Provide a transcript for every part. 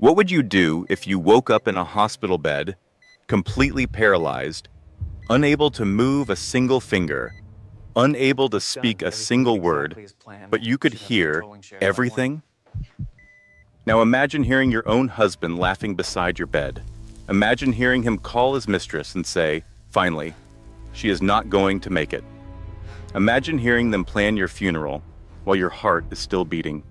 What would you do if you woke up in a hospital bed, completely paralyzed, unable to move a single finger, unable to speak Done a everything single word, exactly as planned. but you could Should have some hear towing shares on board. everything? Now imagine hearing your own husband laughing beside your bed. Imagine hearing him call his mistress and say, finally, she is not going to make it. Imagine hearing them plan your funeral while your heart is still beating,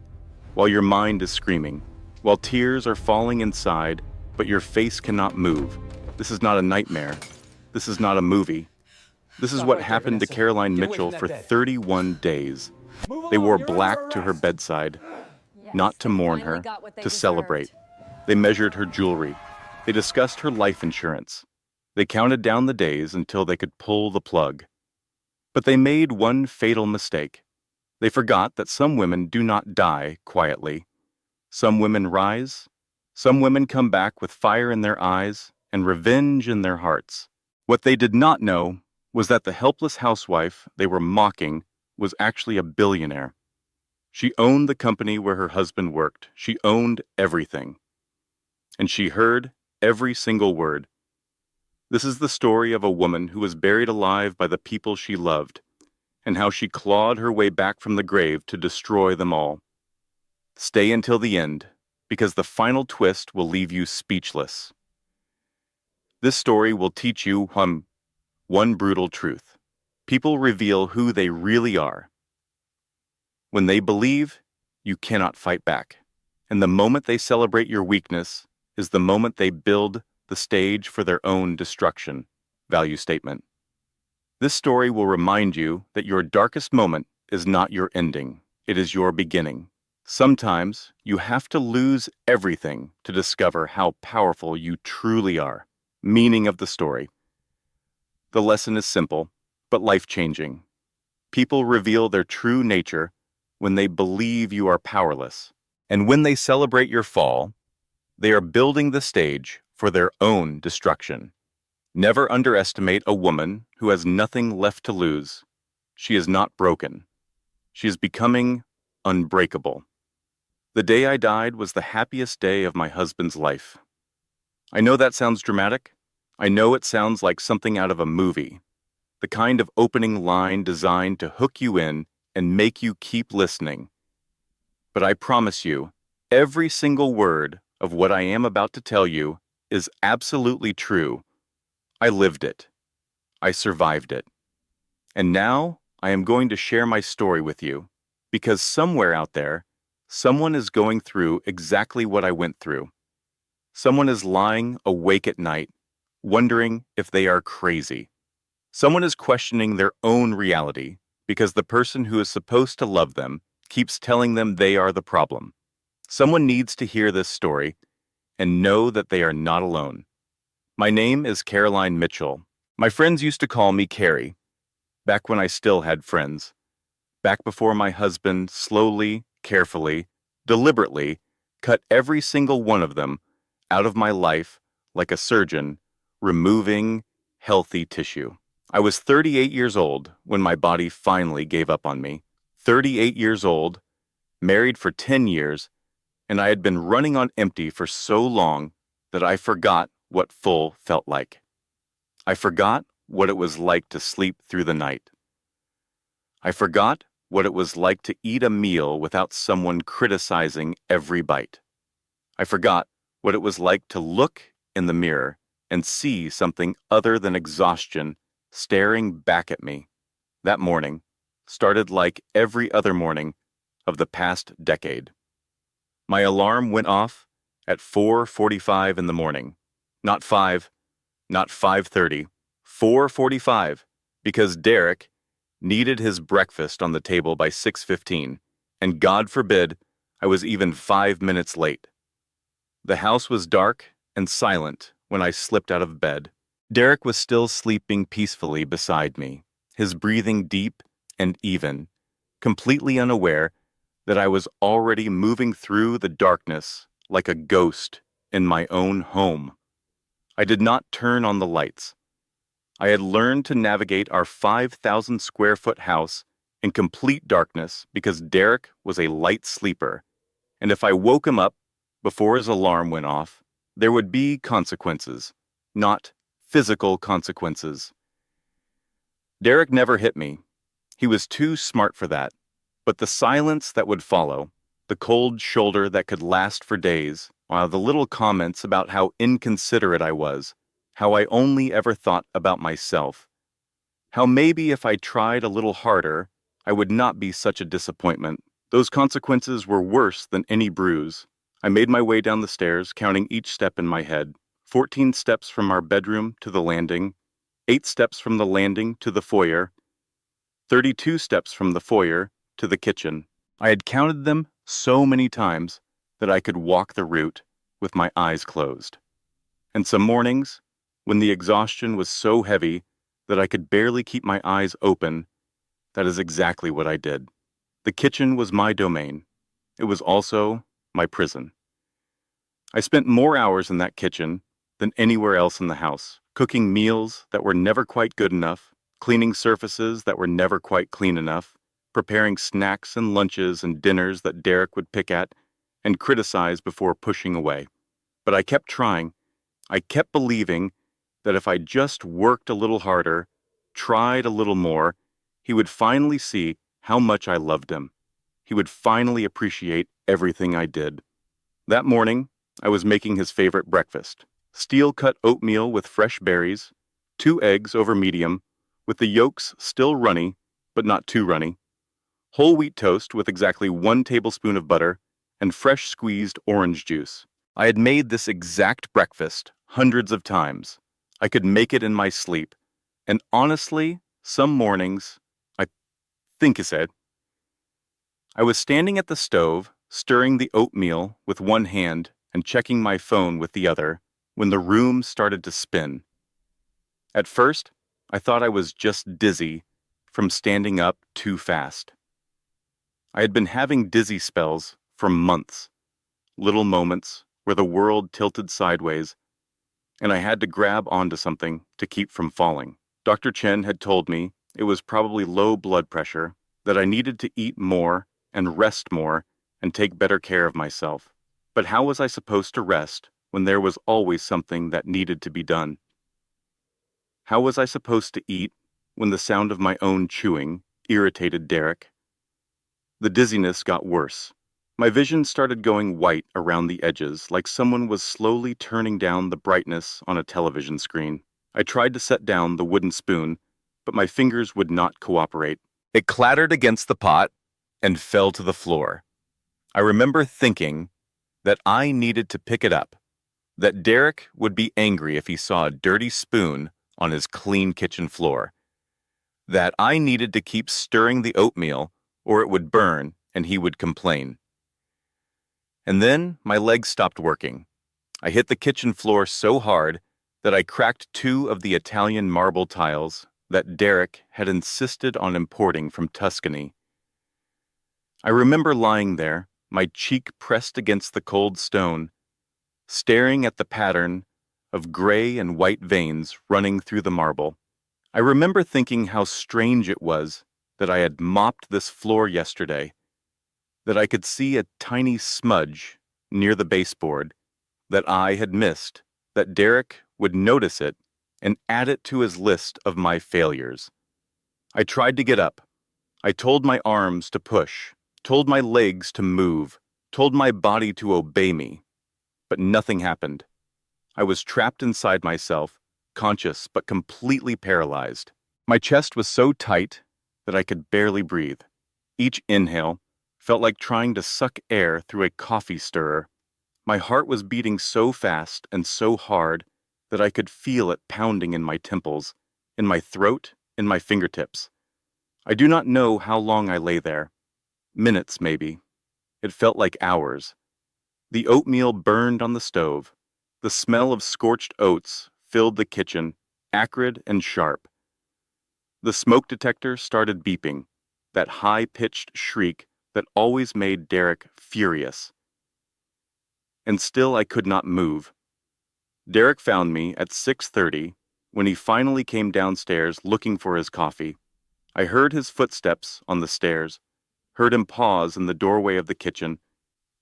while your mind is screaming, while tears are falling inside, but your face cannot move. This is not a nightmare. This is not a movie. This is Stop what right there, happened to Vanessa. Caroline Get away Mitchell from that for bed. 31 days. Move They wore along. You're black under to her arrest. bedside, Yes, not to they mourn finally her, got what they to deserved. celebrate. They measured her jewelry. They discussed her life insurance. They counted down the days until they could pull the plug. But they made one fatal mistake. They forgot that some women do not die quietly. Some women rise. Some women come back with fire in their eyes and revenge in their hearts. What they did not know was that the helpless housewife they were mocking was actually a billionaire. She owned the company where her husband worked. She owned everything. And she heard every single word. This is the story of a woman who was buried alive by the people she loved, and how she clawed her way back from the grave to destroy them all. Stay until the end, because the final twist will leave you speechless. This story will teach you one brutal truth. People reveal who they really are. When they believe, you cannot fight back. And the moment they celebrate your weakness is the moment they build the stage for their own destruction. Value statement. This story will remind you that your darkest moment is not your ending. It is your beginning. Sometimes you have to lose everything to discover how powerful you truly are. Meaning of the story. The lesson is simple, but life-changing. People reveal their true nature when they believe you are powerless. And when they celebrate your fall, they are building the stage for their own destruction. Never underestimate a woman who has nothing left to lose. She is not broken. She is becoming unbreakable. The day I died was the happiest day of my husband's life. I know that sounds dramatic. I know it sounds like something out of a movie. The kind of opening line designed to hook you in and make you keep listening. But I promise you, every single word of what I am about to tell you is absolutely true. I lived it. I survived it. And now I am going to share my story with you, because somewhere out there, someone is going through exactly what I went through. Someone is lying awake at night, wondering if they are crazy. Someone is questioning their own reality because the person who is supposed to love them keeps telling them they are the problem. Someone needs to hear this story and know that they are not alone. My name is Caroline Mitchell. My friends used to call me Carrie, back when I still had friends. Back before my husband slowly, carefully, deliberately cut every single one of them out of my life like a surgeon removing healthy tissue. I was 38 years old when my body finally gave up on me. 38 years old, married for 10 years, and I had been running on empty for so long that I forgot what full felt like. I forgot what it was like to sleep through the night. I forgot what it was like to eat a meal without someone criticizing every bite. I forgot what it was like to look in the mirror and see something other than exhaustion staring back at me. That morning started like every other morning of the past decade. My alarm went off at 4:45 in the morning. Not 5, not 5:30, 4:45, because Derek needed his breakfast on the table by 6:15, and God forbid I was even 5 minutes late. The house was dark and silent when I slipped out of bed. Derek was still sleeping peacefully beside me, his breathing deep and even, completely unaware that I was already moving through the darkness like a ghost in my own home. I did not turn on the lights. I had learned to navigate our 5,000 square foot house in complete darkness because Derek was a light sleeper, and if I woke him up, Before his alarm went off, there would be consequences, not physical consequences. Derek never hit me. He was too smart for that. But the silence that would follow, the cold shoulder that could last for days, while the little comments about how inconsiderate I was, how I only ever thought about myself, how maybe if I tried a little harder, I would not be such a disappointment. Those consequences were worse than any bruise. I made my way down the stairs, counting each step in my head. 14 steps from our bedroom to the landing, 8 steps from the landing to the foyer, 32 steps from the foyer to the kitchen. I had counted them so many times that I could walk the route with my eyes closed. And some mornings, when the exhaustion was so heavy that I could barely keep my eyes open, that is exactly what I did. The kitchen was my domain. It was also my prison. I spent more hours in that kitchen than anywhere else in the house, cooking meals that were never quite good enough, cleaning surfaces that were never quite clean enough, preparing snacks and lunches and dinners that Derek would pick at and criticize before pushing away. But I kept trying. I kept believing that if I just worked a little harder, tried a little more, he would finally see how much I loved him. He would finally appreciate everything I did. That morning, I was making his favorite breakfast: steel-cut oatmeal with fresh berries, 2 eggs over medium, with the yolks still runny, but not too runny, whole wheat toast with exactly 1 tablespoon of butter, and fresh squeezed orange juice. I had made this exact breakfast hundreds of times. I could make it in my sleep. And honestly, some mornings, I think he said, I was standing at the stove, stirring the oatmeal with one hand and checking my phone with the other, when the room started to spin. At first, I thought I was just dizzy from standing up too fast. I had been having dizzy spells for months, little moments where the world tilted sideways, and I had to grab onto something to keep from falling. Dr. Chen had told me it was probably low blood pressure, that I needed to eat more and rest more and take better care of myself. But how was I supposed to rest when there was always something that needed to be done? How was I supposed to eat when the sound of my own chewing irritated Derek? The dizziness got worse. My vision started going white around the edges, like someone was slowly turning down the brightness on a television screen. I tried to set down the wooden spoon, but my fingers would not cooperate. It clattered against the pot and fell to the floor. I remember thinking that I needed to pick it up, that Derek would be angry if he saw a dirty spoon on his clean kitchen floor, that I needed to keep stirring the oatmeal or it would burn and he would complain. And then my legs stopped working. I hit the kitchen floor so hard that I cracked 2 of the Italian marble tiles that Derek had insisted on importing from Tuscany. I remember lying there, my cheek pressed against the cold stone, staring at the pattern of gray and white veins running through the marble. I remember thinking how strange it was that I had mopped this floor yesterday, that I could see a tiny smudge near the baseboard, that I had missed, that Derek would notice it and add it to his list of my failures. I tried to get up. I told my arms to push, told my legs to move, told my body to obey me. But nothing happened. I was trapped inside myself, conscious but completely paralyzed. My chest was so tight that I could barely breathe. Each inhale felt like trying to suck air through a coffee stirrer. My heart was beating so fast and so hard that I could feel it pounding in my temples, in my throat, in my fingertips. I do not know how long I lay there. Minutes, maybe. It felt like hours. The oatmeal burned on the stove. The smell of scorched oats filled the kitchen, acrid and sharp. The smoke detector started beeping, that high-pitched shriek that always made Derek furious. And still I could not move. Derek found me at 6:30 when he finally came downstairs looking for his coffee. I heard his footsteps on the stairs, heard him pause in the doorway of the kitchen,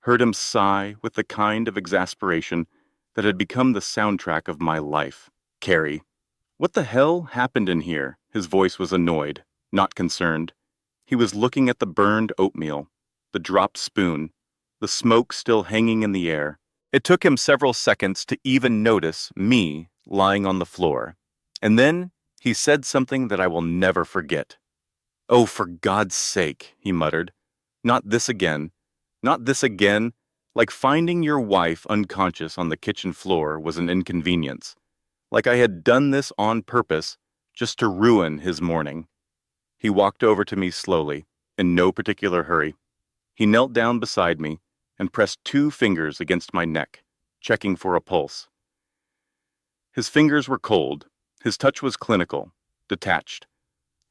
heard him sigh with the kind of exasperation that had become the soundtrack of my life. Carrie. What the hell happened in here? His voice was annoyed, not concerned. He was looking at the burned oatmeal, the dropped spoon, the smoke still hanging in the air. It took him several seconds to even notice me lying on the floor. And then he said something that I will never forget. "Oh, for God's sake," he muttered. "Not this again. Not this again." Like finding your wife unconscious on the kitchen floor was an inconvenience. Like I had done this on purpose, just to ruin his morning. He walked over to me slowly, in no particular hurry. He knelt down beside me and pressed 2 fingers against my neck, checking for a pulse. His fingers were cold. His touch was clinical, detached,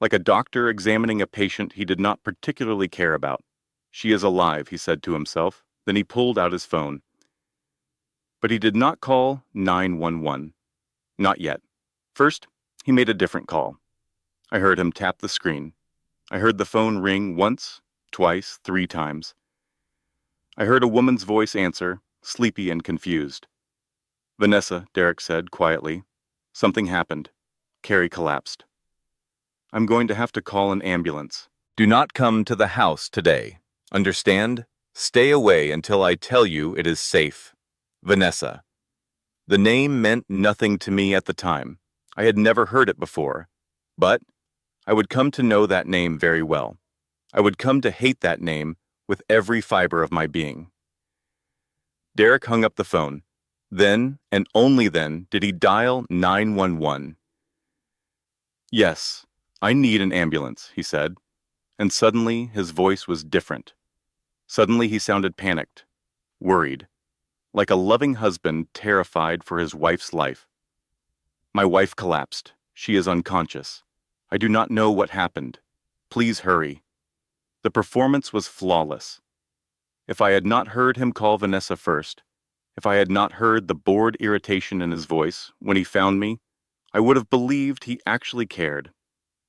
like a doctor examining a patient he did not particularly care about. "She is alive," he said to himself. Then he pulled out his phone. But he did not call 911. Not yet. First, he made a different call. I heard him tap the screen. I heard the phone ring once, twice, 3 times. I heard a woman's voice answer, sleepy and confused. "Vanessa," Derek said quietly. "Something happened. Carrie collapsed. I'm going to have to call an ambulance. Do not come to the house today. Understand? Stay away until I tell you it is safe. Vanessa." The name meant nothing to me at the time. I had never heard it before. But I would come to know that name very well. I would come to hate that name with every fiber of my being. Derek hung up the phone. Then, and only then, did he dial 911. "Yes, I need an ambulance," he said. And suddenly his voice was different. Suddenly he sounded panicked, worried, like a loving husband terrified for his wife's life. "My wife collapsed. She is unconscious. I do not know what happened. Please hurry." The performance was flawless. If I had not heard him call Vanessa first, if I had not heard the bored irritation in his voice when he found me, I would have believed he actually cared.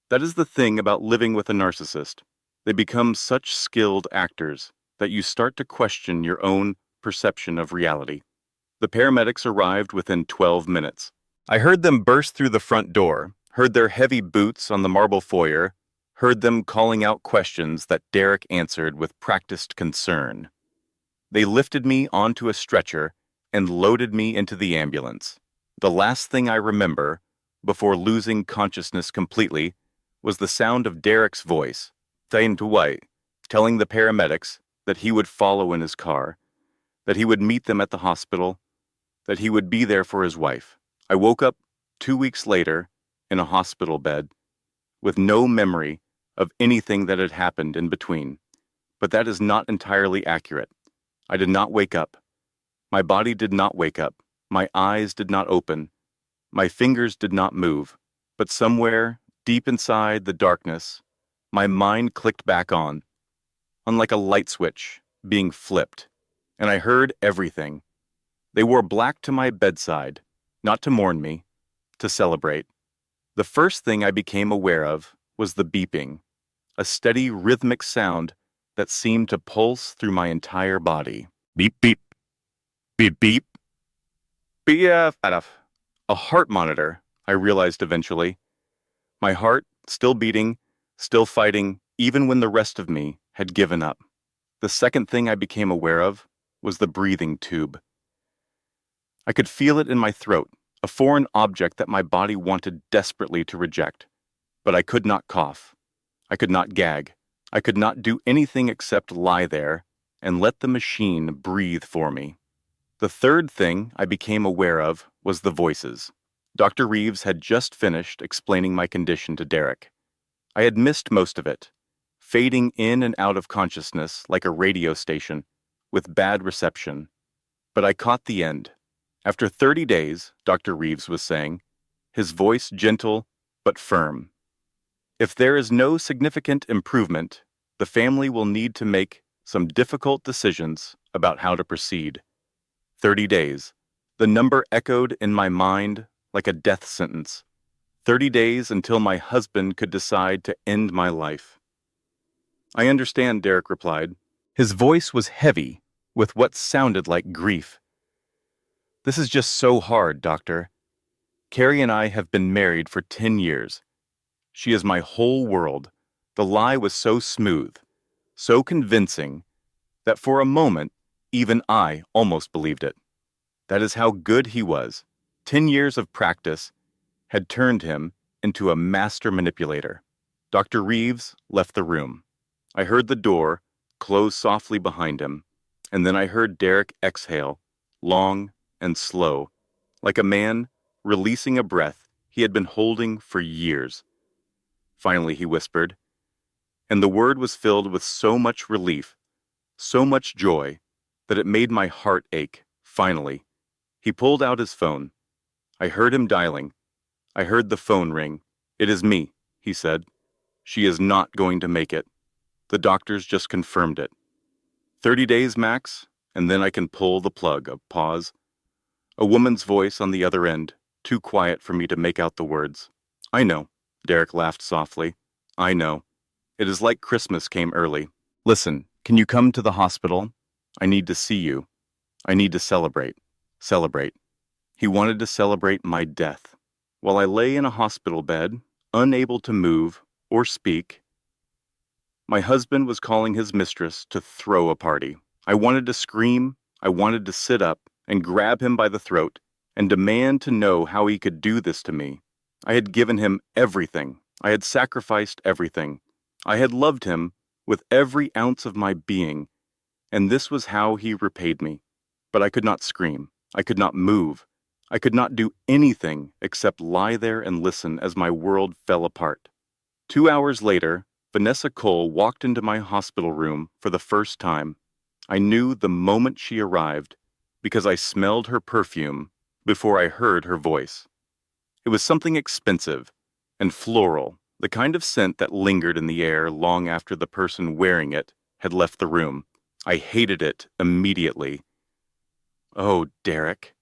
That is the thing about living with a narcissist. They become such skilled actors that you start to question your own perception of reality. The paramedics arrived within 12 minutes. I heard them burst through the front door, heard their heavy boots on the marble foyer, heard them calling out questions that Derek answered with practiced concern. They lifted me onto a stretcher and loaded me into the ambulance. The last thing I remember, before losing consciousness completely, was the sound of Derek's voice, telling the paramedics that he would follow in his car, that he would meet them at the hospital, that he would be there for his wife. I woke up 2 weeks later in a hospital bed with no memory of anything that had happened in between. But that is not entirely accurate. I did not wake up. My body did not wake up. My eyes did not open. My fingers did not move. But somewhere, deep inside the darkness, my mind clicked back on like a light switch being flipped, and I heard everything. They wore black to my bedside, not to mourn me, to celebrate. The first thing I became aware of was the beeping, a steady rhythmic sound that seemed to pulse through my entire body. Beep, beep, beep, beep. A heart monitor, I realized eventually. My heart, still beating, still fighting, even when the rest of me had given up. The second thing I became aware of was the breathing tube. I could feel it in my throat, a foreign object that my body wanted desperately to reject. But I could not cough. I could not gag. I could not do anything except lie there and let the machine breathe for me. The third thing I became aware of was the voices. Dr. Reeves had just finished explaining my condition to Derek. I had missed most of it, fading in and out of consciousness like a radio station, with bad reception. But I caught the end. After 30 days, Dr. Reeves was saying, his voice gentle but firm. If there is no significant improvement, the family will need to make some difficult decisions about how to proceed. 30 days. The number echoed in my mind like a death sentence. 30 days until my husband could decide to end my life. I understand, Derek replied. His voice was heavy, with what sounded like grief. "This is just so hard, doctor. Carrie and I have been married for 10 years. She is my whole world." The lie was so smooth, so convincing, that for a moment, even I almost believed it. That is how good he was. 10 years of practice had turned him into a master manipulator. Dr. Reeves left the room. I heard the door close softly behind him, and then I heard Derek exhale, long and slow, like a man releasing a breath he had been holding for years. Finally, he whispered, and the word was filled with so much relief, so much joy, that it made my heart ache. Finally, he pulled out his phone. I heard him dialing. I heard the phone ring. "It is me," he said. "She is not going to make it. The doctors just confirmed it. 30 days max, and then I can pull the plug." A pause. A woman's voice on the other end, too quiet for me to make out the words. "I know," Derek laughed softly. "I know. It is like Christmas came early. Listen, can you come to the hospital? I need to see you. I need to celebrate." Celebrate. He wanted to celebrate my death. While I lay in a hospital bed, unable to move or speak, my husband was calling his mistress to throw a party. I wanted to scream. I wanted to sit up and grab him by the throat and demand to know how he could do this to me. I had given him everything. I had sacrificed everything. I had loved him with every ounce of my being, and this was how he repaid me. But I could not scream. I could not move. I could not do anything except lie there and listen as my world fell apart. 2 hours later, Vanessa Cole walked into my hospital room for the first time. I knew the moment she arrived because I smelled her perfume before I heard her voice. It was something expensive and floral, the kind of scent that lingered in the air long after the person wearing it had left the room. I hated it immediately. "Oh, Derek,"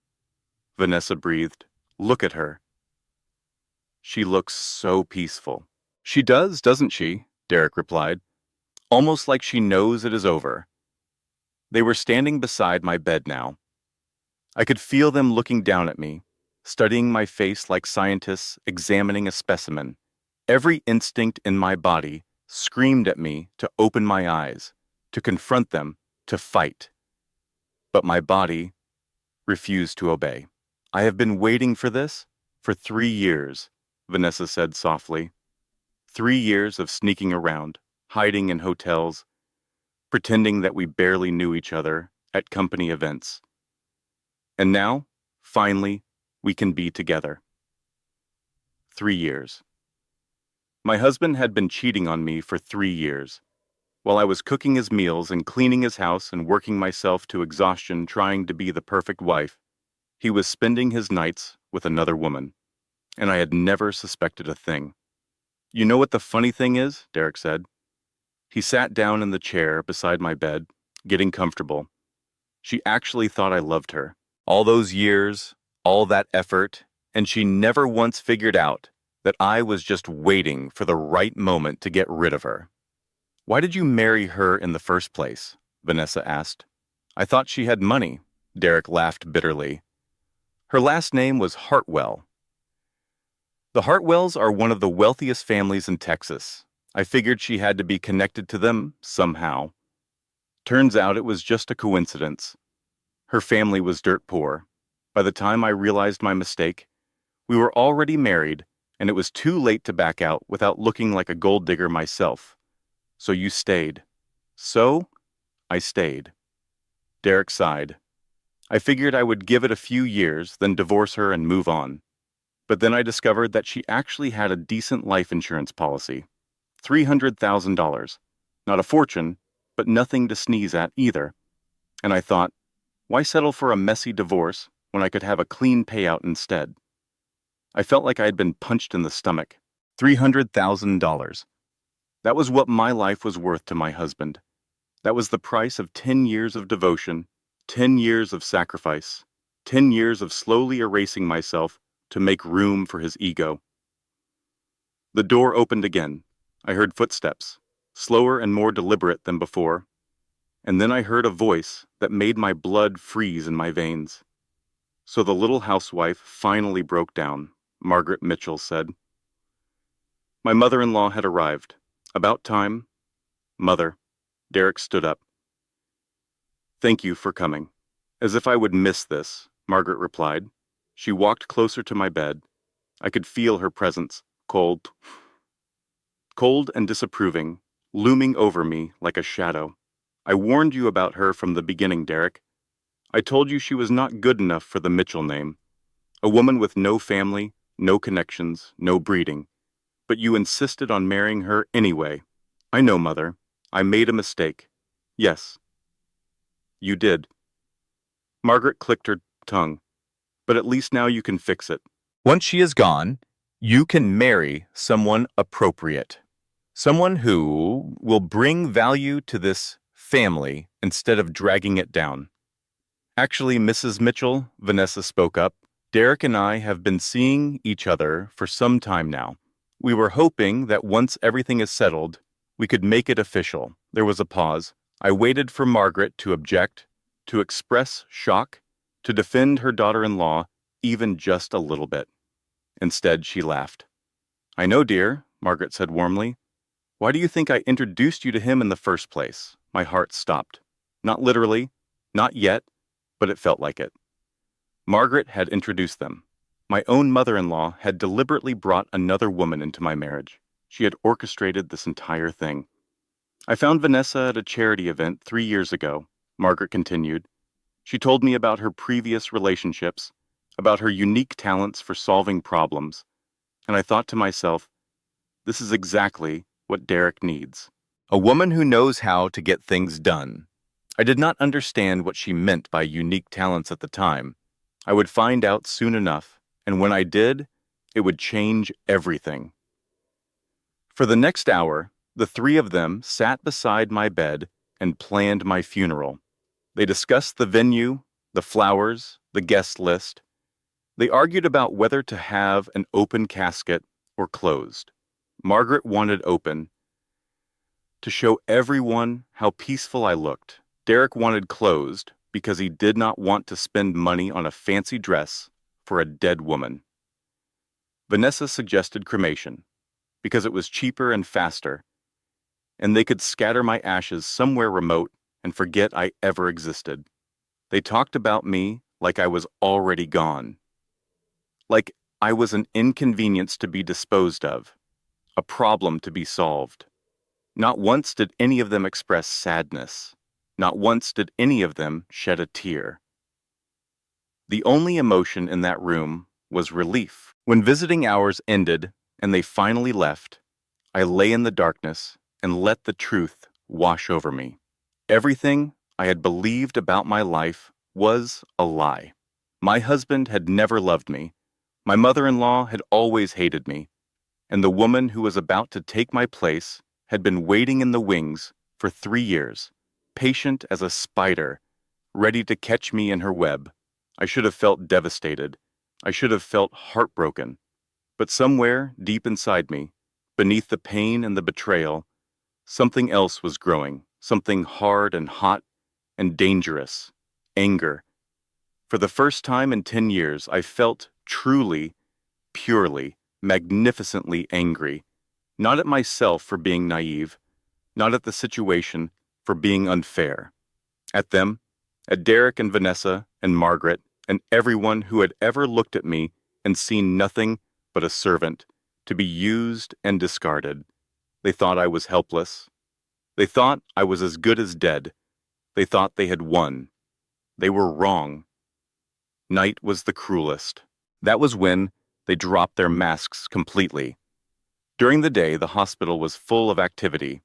Vanessa breathed. "Look at her. She looks so peaceful." "She does, doesn't she?" Derek replied, "almost like she knows it is over." They were standing beside my bed now. I could feel them looking down at me, studying my face like scientists examining a specimen. Every instinct in my body screamed at me to open my eyes, to confront them, to fight. But my body refused to obey. "I have been waiting for this for 3 years," Vanessa said softly. 3 years of sneaking around, hiding in hotels, pretending that we barely knew each other at company events. And now, finally, we can be together. 3 years. My husband had been cheating on me for 3 years. While I was cooking his meals and cleaning his house and working myself to exhaustion trying to be the perfect wife, he was spending his nights with another woman, and I had never suspected a thing. "You know what the funny thing is?" Derek said. He sat down in the chair beside my bed, getting comfortable. "She actually thought I loved her. All those years, all that effort, and she never once figured out that I was just waiting for the right moment to get rid of her." "Why did you marry her in the first place?" Vanessa asked. "I thought she had money." Derek laughed bitterly. "Her last name was Hartwell." "The Hartwells are one of the wealthiest families in Texas. I figured she had to be connected to them somehow. Turns out it was just a coincidence. Her family was dirt poor. By the time I realized my mistake, we were already married, and it was too late to back out without looking like a gold digger myself. So you stayed." "So, I stayed." Derek sighed. "I figured I would give it a few years, then divorce her and move on. But then I discovered that she actually had a decent life insurance policy. $300,000. Not a fortune, but nothing to sneeze at either. And I thought, why settle for a messy divorce when I could have a clean payout instead?" I felt like I had been punched in the stomach. $300,000. That was what my life was worth to my husband. That was the price of 10 years of devotion, 10 years of sacrifice, 10 years of slowly erasing myself to make room for his ego. The door opened again. I heard footsteps, slower and more deliberate than before, And then I heard a voice that made my blood freeze in my veins. So the little housewife finally broke down, Margaret Mitchell said. My mother-in-law had arrived. About time. Mother. Derek stood up. Thank you for coming. As if I would miss this, Margaret replied. She walked closer to my bed. I could feel her presence, cold and disapproving, looming over me like a shadow. I warned you about her from the beginning, Derek. I told you she was not good enough for the Mitchell name. A woman with no family, no connections, no breeding. But you insisted on marrying her anyway. I know, Mother. I made a mistake. Yes. You did. Margaret clicked her tongue. But at least now you can fix it. Once she is gone, you can marry someone appropriate. Someone who will bring value to this family instead of dragging it down. Actually, Mrs. Mitchell, Vanessa spoke up, Derek and I have been seeing each other for some time now. We were hoping that once everything is settled, we could make it official. There was a pause. I waited for Margaret to object, to express shock, to defend her daughter-in-law even just a little bit. Instead, she laughed. I know, dear, Margaret said warmly. Why do you think I introduced you to him in the first place? My heart stopped. Not literally, not yet, but it felt like it. Margaret had introduced them. My own mother-in-law had deliberately brought another woman into my marriage. She had orchestrated this entire thing. I found Vanessa at a charity event 3 years ago, Margaret continued. She told me about her previous relationships, about her unique talents for solving problems, and I thought to myself, this is exactly what Derek needs. A woman who knows how to get things done. I did not understand what she meant by unique talents at the time. I would find out soon enough, and when I did, it would change everything. For the next hour, the three of them sat beside my bed and planned my funeral. They discussed the venue, the flowers, the guest list. They argued about whether to have an open casket or closed. Margaret wanted open, to show everyone how peaceful I looked. Derek wanted closed because he did not want to spend money on a fancy dress for a dead woman. Vanessa suggested cremation because it was cheaper and faster, and they could scatter my ashes somewhere remote and forget I ever existed. They talked about me like I was already gone, like I was an inconvenience to be disposed of, a problem to be solved. Not once did any of them express sadness. Not once did any of them shed a tear. The only emotion in that room was relief. When visiting hours ended and they finally left, I lay in the darkness and let the truth wash over me. Everything I had believed about my life was a lie. My husband had never loved me. My mother-in-law had always hated me. And the woman who was about to take my place had been waiting in the wings for 3 years, patient as a spider, ready to catch me in her web. I should have felt devastated. I should have felt heartbroken. But somewhere deep inside me, beneath the pain and the betrayal, something else was growing, something hard and hot and dangerous, anger. For the first time in 10 years, I felt truly, purely, magnificently angry, not at myself for being naive, not at the situation for being unfair, at them, at Derek and Vanessa and Margaret and everyone who had ever looked at me and seen nothing but a servant, to be used and discarded. They thought I was helpless. They thought I was as good as dead. They thought they had won. They were wrong. Night was the cruelest. That was when they dropped their masks completely. During the day, the hospital was full of activity.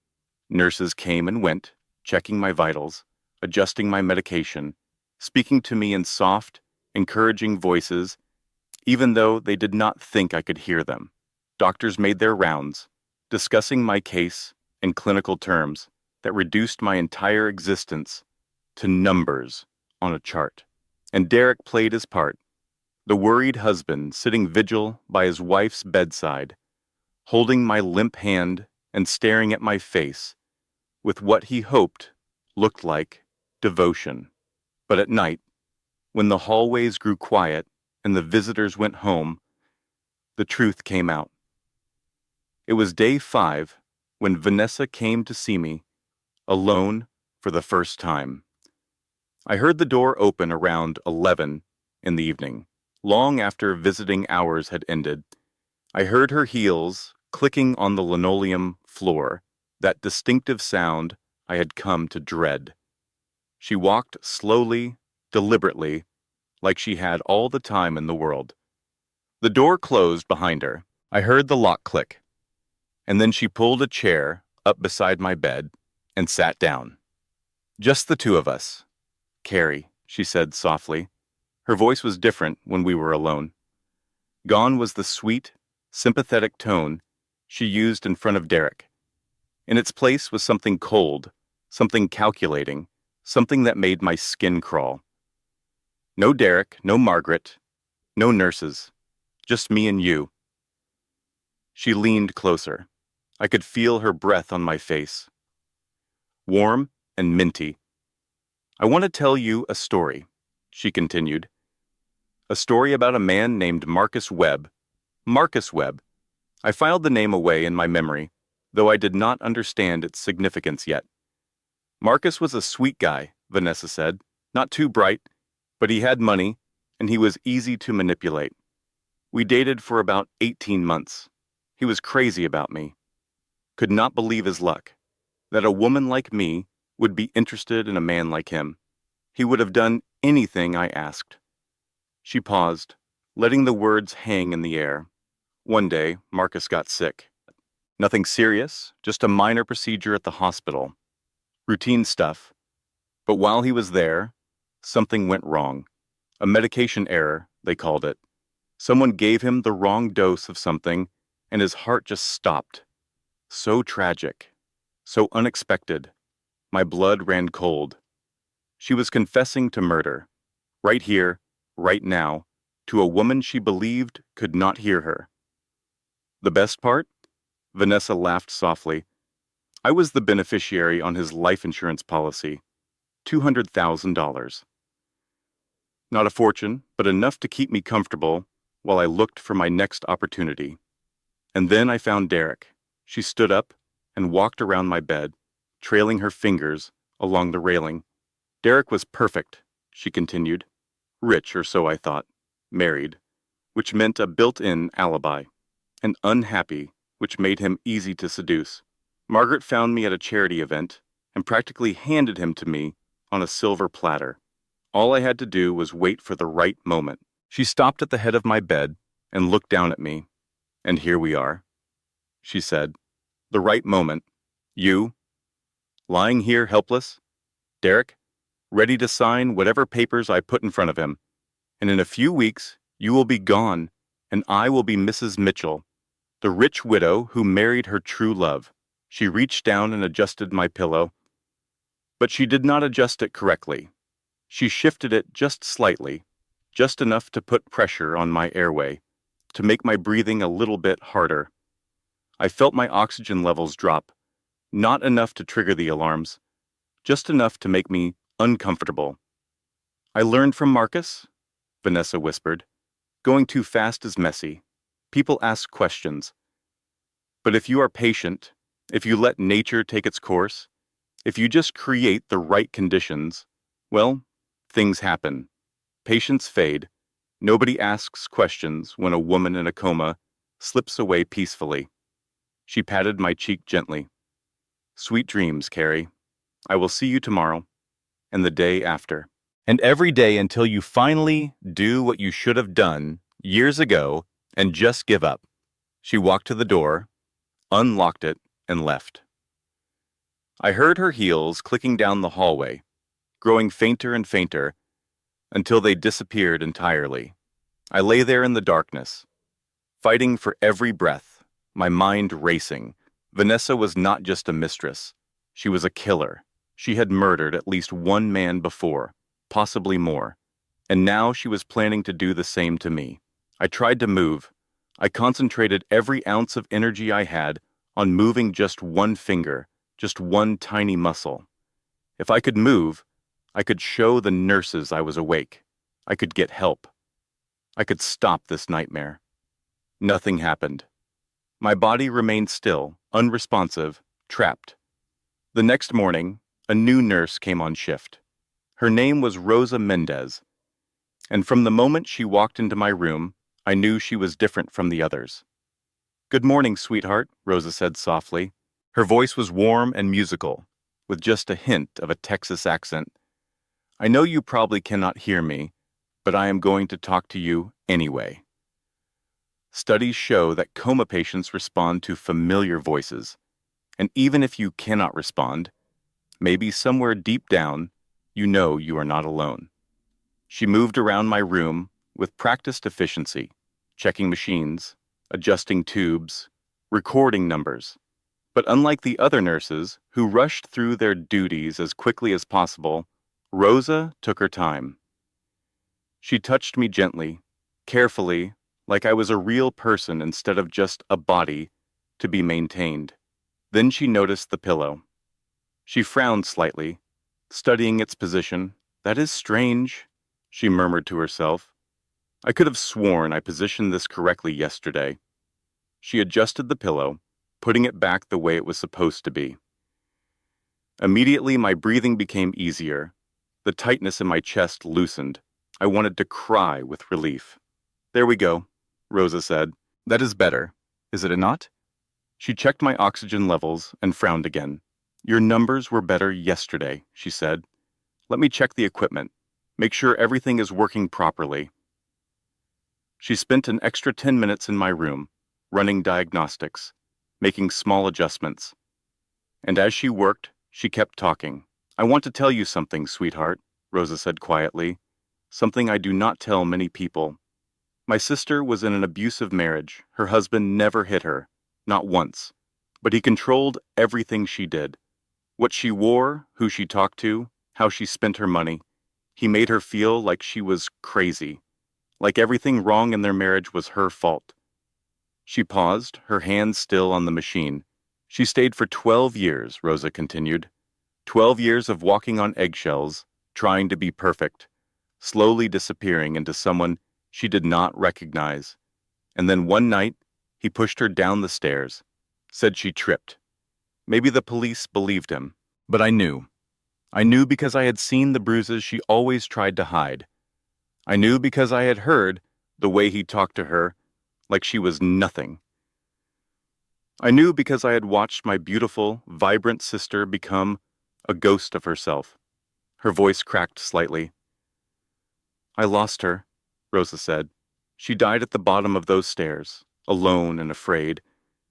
Nurses came and went, checking my vitals, adjusting my medication, speaking to me in soft, encouraging voices, even though they did not think I could hear them. Doctors made their rounds, discussing my case in clinical terms that reduced my entire existence to numbers on a chart. And Derek played his part, the worried husband sitting vigil by his wife's bedside, holding my limp hand and staring at my face with what he hoped looked like devotion. But at night, when the hallways grew quiet and the visitors went home, the truth came out. It was day 5 when Vanessa came to see me, alone for the first time. I heard the door open around 11 in the evening, long after visiting hours had ended. I heard her heels clicking on the linoleum floor, that distinctive sound I had come to dread. She walked slowly, deliberately, like she had all the time in the world. The door closed behind her. I heard the lock click, and then she pulled a chair up beside my bed and sat down. Just the two of us. Carrie, she said softly. Her voice was different when we were alone. Gone was the sweet, sympathetic tone she used in front of Derek. In its place was something cold, something calculating, something that made my skin crawl. No Derek, no Margaret, no nurses, just me and you. She leaned closer. I could feel her breath on my face. Warm and minty. I want to tell you a story, she continued. A story about a man named Marcus Webb. Marcus Webb. I filed the name away in my memory, though I did not understand its significance yet. Marcus was a sweet guy, Vanessa said. Not too bright, but he had money, and he was easy to manipulate. We dated for about 18 months. He was crazy about me. Could not believe his luck, that a woman like me would be interested in a man like him. He would have done anything I asked. She paused, letting the words hang in the air. One day, Marcus got sick. Nothing serious, just a minor procedure at the hospital. Routine stuff. But while he was there, something went wrong. A medication error, they called it. Someone gave him the wrong dose of something, and his heart just stopped. So tragic. So unexpected. My blood ran cold. She was confessing to murder. Right here, right now, to a woman she believed could not hear her. The best part? Vanessa laughed softly. I was the beneficiary on his life insurance policy. $200,000. Not a fortune, but enough to keep me comfortable while I looked for my next opportunity. And then I found Derek. She stood up and walked around my bed, trailing her fingers along the railing. Derek was perfect, she continued. Rich, or so I thought. Married, which meant a built-in alibi. And unhappy, which made him easy to seduce. Margaret found me at a charity event and practically handed him to me on a silver platter. All I had to do was wait for the right moment. She stopped at the head of my bed and looked down at me. And here we are, she said. The right moment. You, lying here helpless. Derek, ready to sign whatever papers I put in front of him. And in a few weeks, you will be gone, and I will be Mrs. Mitchell, the rich widow who married her true love. She reached down and adjusted my pillow. But she did not adjust it correctly. She shifted it just slightly, just enough to put pressure on my airway, to make my breathing a little bit harder. I felt my oxygen levels drop, not enough to trigger the alarms, just enough to make me uncomfortable. I learned from Marcus, Vanessa whispered. Going too fast is messy. People ask questions. But if you are patient, if you let nature take its course, if you just create the right conditions, well, things happen. Patients fade. Nobody asks questions when a woman in a coma slips away peacefully. She patted my cheek gently. Sweet dreams, Carrie. I will see you tomorrow, and the day after. And every day until you finally do what you should have done years ago and just give up. She walked to the door, unlocked it, and left. I heard her heels clicking down the hallway, growing fainter and fainter, until they disappeared entirely. I lay there in the darkness, fighting for every breath, my mind racing. Vanessa was not just a mistress. She was a killer. She had murdered at least one man before, possibly more. And now she was planning to do the same to me. I tried to move. I concentrated every ounce of energy I had on moving just one finger, just one tiny muscle. If I could move, I could show the nurses I was awake. I could get help. I could stop this nightmare. Nothing happened. My body remained still, unresponsive, trapped. The next morning, a new nurse came on shift. Her name was Rosa Mendez, and from the moment she walked into my room, I knew she was different from the others. "Good morning, sweetheart," Rosa said softly. Her voice was warm and musical, with just a hint of a Texas accent. "I know you probably cannot hear me, but I am going to talk to you anyway." Studies show that coma patients respond to familiar voices, and even if you cannot respond, maybe somewhere deep down, you know you are not alone. She moved around my room with practiced efficiency, checking machines, adjusting tubes, recording numbers. But unlike the other nurses, who rushed through their duties as quickly as possible, Rosa took her time. She touched me gently, carefully, like I was a real person instead of just a body to be maintained. Then she noticed the pillow. She frowned slightly, studying its position. "That is strange," she murmured to herself. "I could have sworn I positioned this correctly yesterday." She adjusted the pillow, putting it back the way it was supposed to be. Immediately, my breathing became easier. The tightness in my chest loosened. I wanted to cry with relief. "There we go," Rosa said. "That is better, is it not?" She checked my oxygen levels and frowned again. "Your numbers were better yesterday," she said. "Let me check the equipment. Make sure everything is working properly." She spent an extra 10 minutes in my room, running diagnostics, making small adjustments. And as she worked, she kept talking. "I want to tell you something, sweetheart," Rosa said quietly. "Something I do not tell many people. My sister was in an abusive marriage. Her husband never hit her, not once. But he controlled everything she did. What she wore, who she talked to, how she spent her money. He made her feel like she was crazy, like everything wrong in their marriage was her fault." She paused, her hand still on the machine. "She stayed for 12 years, Rosa continued. 12 years of walking on eggshells, trying to be perfect, slowly disappearing into someone she did not recognize. And then one night, he pushed her down the stairs, said she tripped. Maybe the police believed him, but I knew. I knew because I had seen the bruises she always tried to hide. I knew because I had heard the way he talked to her, like she was nothing. I knew because I had watched my beautiful, vibrant sister become a ghost of herself. Her voice cracked slightly. "I lost her," Rosa said. "She died at the bottom of those stairs, alone and afraid,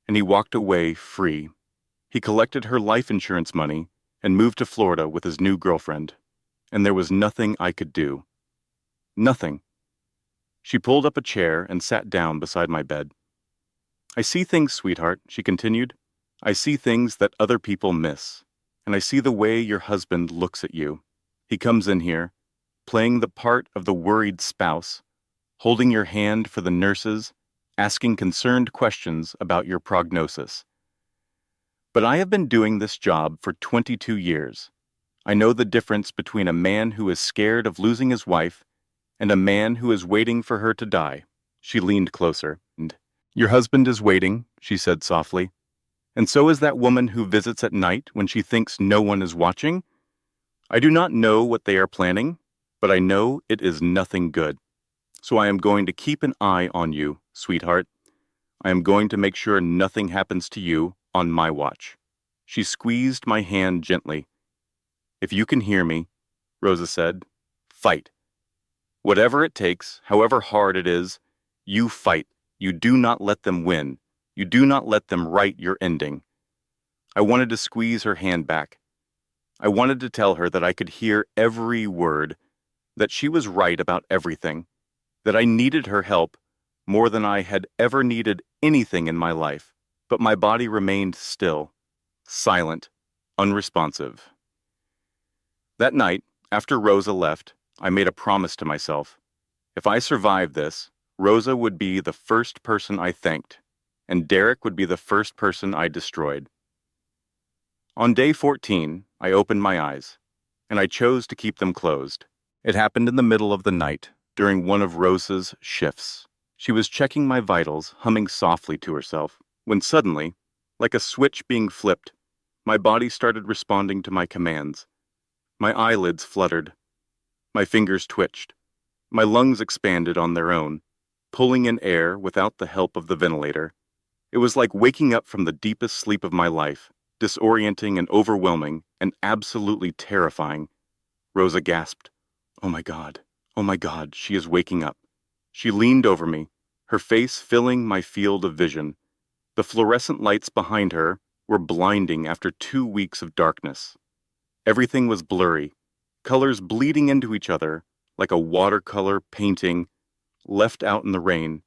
and he walked away free. He collected her life insurance money and moved to Florida with his new girlfriend. And there was nothing I could do. Nothing." She pulled up a chair and sat down beside my bed. "I see things, sweetheart," she continued. "I see things that other people miss. And I see the way your husband looks at you. He comes in here, playing the part of the worried spouse, holding your hand for the nurses, asking concerned questions about your prognosis. But I have been doing this job for 22 years. I know the difference between a man who is scared of losing his wife and a man who is waiting for her to die." She leaned closer. "And your husband is waiting," she said softly. "And so is that woman who visits at night when she thinks no one is watching. I do not know what they are planning, but I know it is nothing good. So I am going to keep an eye on you, sweetheart. I am going to make sure nothing happens to you on my watch." She squeezed my hand gently. "If you can hear me," Rosa said, "fight. Whatever it takes, however hard it is, you fight. You do not let them win. You do not let them write your ending." I wanted to squeeze her hand back. I wanted to tell her that I could hear every word, that she was right about everything, that I needed her help more than I had ever needed anything in my life. But my body remained still, silent, unresponsive. That night, after Rosa left, I made a promise to myself. If I survived this, Rosa would be the first person I thanked, and Derek would be the first person I destroyed. On day 14, I opened my eyes. and I chose to keep them closed. It happened in the middle of the night, during one of Rosa's shifts. She was checking my vitals, humming softly to herself, when suddenly, like a switch being flipped, my body started responding to my commands. My eyelids fluttered. My fingers twitched. My lungs expanded on their own, pulling in air without the help of the ventilator. It was like waking up from the deepest sleep of my life, disorienting and overwhelming and absolutely terrifying. Rosa gasped. Oh my God, oh my God, she is waking up. She leaned over me, her face filling my field of vision. The fluorescent lights behind her were blinding after 2 weeks of darkness. Everything was blurry, colors bleeding into each other like a watercolor painting left out in the rain.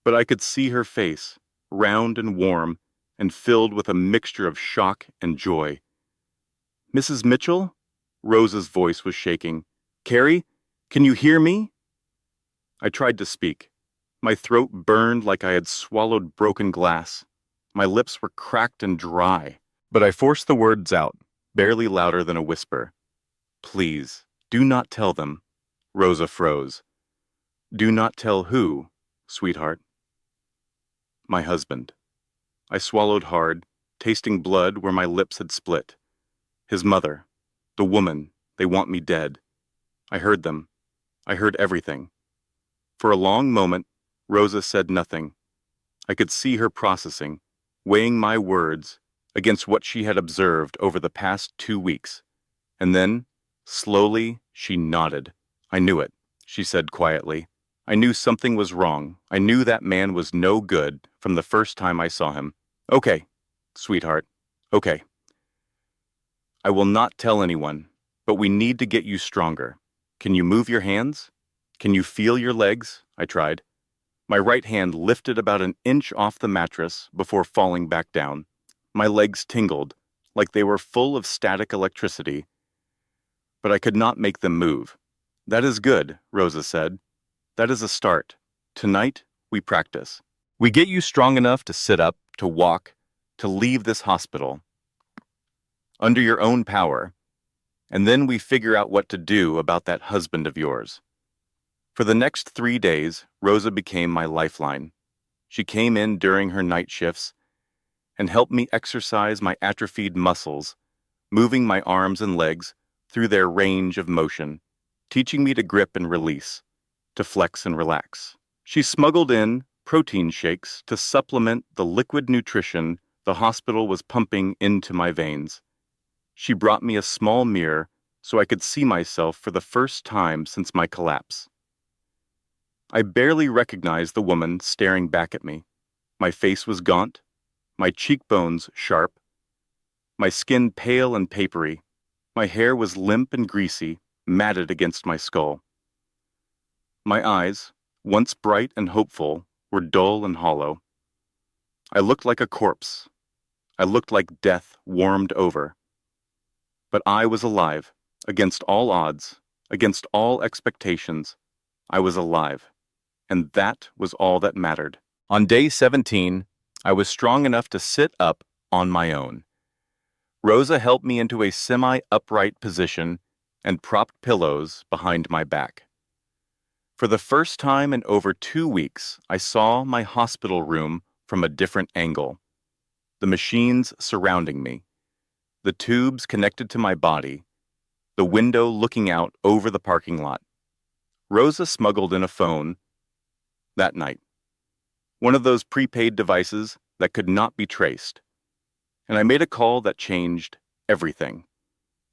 But I could see her face, round and warm, and filled with a mixture of shock and joy. Mrs. Mitchell? Rosa's voice was shaking. Carrie, can you hear me? I tried to speak. My throat burned like I had swallowed broken glass. My lips were cracked and dry, but I forced the words out, barely louder than a whisper. Please, do not tell them. Rosa froze. Do not tell who, sweetheart? My husband. I swallowed hard, tasting blood where my lips had split. His mother. The woman. They want me dead. I heard them. I heard everything. For a long moment, Rosa said nothing. I could see her processing, weighing my words against what she had observed over the past 2 weeks. And then, slowly, she nodded. I knew it, she said quietly. I knew something was wrong. I knew that man was no good from the first time I saw him. Okay, sweetheart. Okay. I will not tell anyone, but we need to get you stronger. Can you move your hands? Can you feel your legs? I tried. My right hand lifted about an inch off the mattress before falling back down. My legs tingled, like they were full of static electricity. But I could not make them move. That is good, Rosa said. That is a start. Tonight, we practice. We get you strong enough to sit up, to walk, to leave this hospital. Under your own power. And then we figure out what to do about that husband of yours. For the next 3 days, Rosa became my lifeline. She came in during her night shifts and helped me exercise my atrophied muscles, moving my arms and legs through their range of motion, teaching me to grip and release, to flex and relax. She smuggled in protein shakes to supplement the liquid nutrition the hospital was pumping into my veins. She brought me a small mirror so I could see myself for the first time since my collapse. I barely recognized the woman staring back at me. My face was gaunt, my cheekbones sharp, my skin pale and papery. My hair was limp and greasy, matted against my skull. My eyes, once bright and hopeful, were dull and hollow. I looked like a corpse. I looked like death warmed over. But I was alive, against all odds, against all expectations. I was alive. And that was all that mattered. On day 17, I was strong enough to sit up on my own. Rosa helped me into a semi-upright position and propped pillows behind my back. For the first time in over 2 weeks, I saw my hospital room from a different angle. The machines surrounding me, the tubes connected to my body, the window looking out over the parking lot. Rosa smuggled in a phone that night, one of those prepaid devices that could not be traced. And I made a call that changed everything.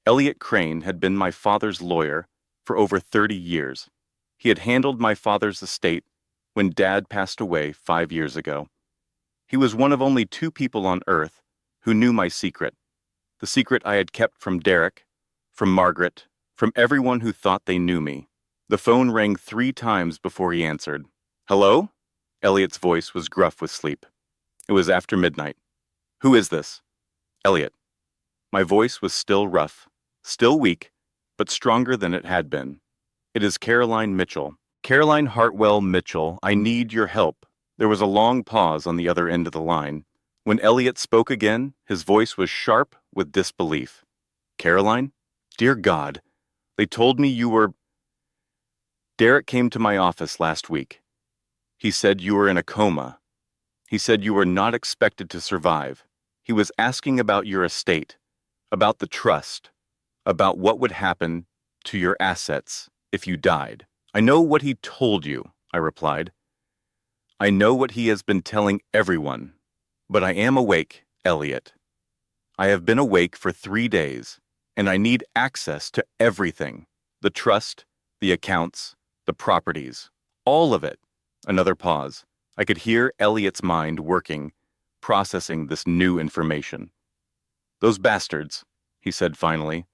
Elliot Crane had been my father's lawyer for over 30 years. He had handled my father's estate when Dad passed away 5 years ago. He was one of only 2 people on Earth who knew my secret, the secret I had kept from Derek, from Margaret, from everyone who thought they knew me. The phone rang 3 times before he answered. Hello? Elliot's voice was gruff with sleep. It was after midnight. Who is this? Elliot. My voice was still rough, still weak, but stronger than it had been. It is Caroline Mitchell. Caroline Hartwell Mitchell, I need your help. There was a long pause on the other end of the line. When Elliot spoke again, his voice was sharp with disbelief. Caroline? Dear God, They told me you were... Derek came to my office last week. He said you were in a coma. He said you were not expected to survive. He was asking about your estate, about the trust, about what would happen to your assets if you died. I know what he told you, I replied. I know what he has been telling everyone, but I am awake, Elliot. I have been awake for 3 days, and I need access to everything. The trust, the accounts, the properties, all of it. Another pause. I could hear Elliot's mind working, processing this new information. Those bastards, he said finally.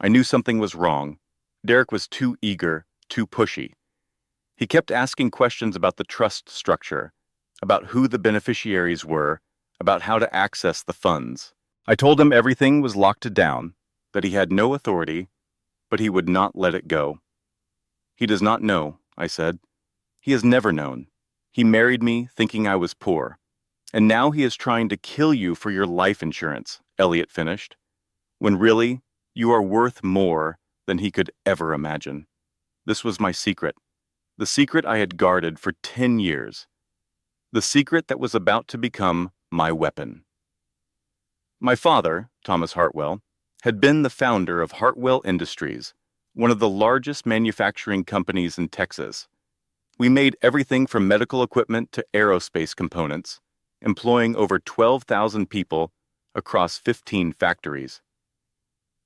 I knew something was wrong. Derek was too eager, too pushy. He kept asking questions about the trust structure, about who the beneficiaries were, about how to access the funds. I told him everything was locked down, that he had no authority, but he would not let it go. He does not know, I said. He has never known. He married me thinking I was poor. And now he is trying to kill you for your life insurance, Elliot finished, when really you are worth more than he could ever imagine. This was my secret, the secret I had guarded for 10 years, the secret that was about to become my weapon. My father, Thomas Hartwell, had been the founder of Hartwell Industries, one of the largest manufacturing companies in Texas. We made everything from medical equipment to aerospace components, employing over 12,000 people across 15 factories.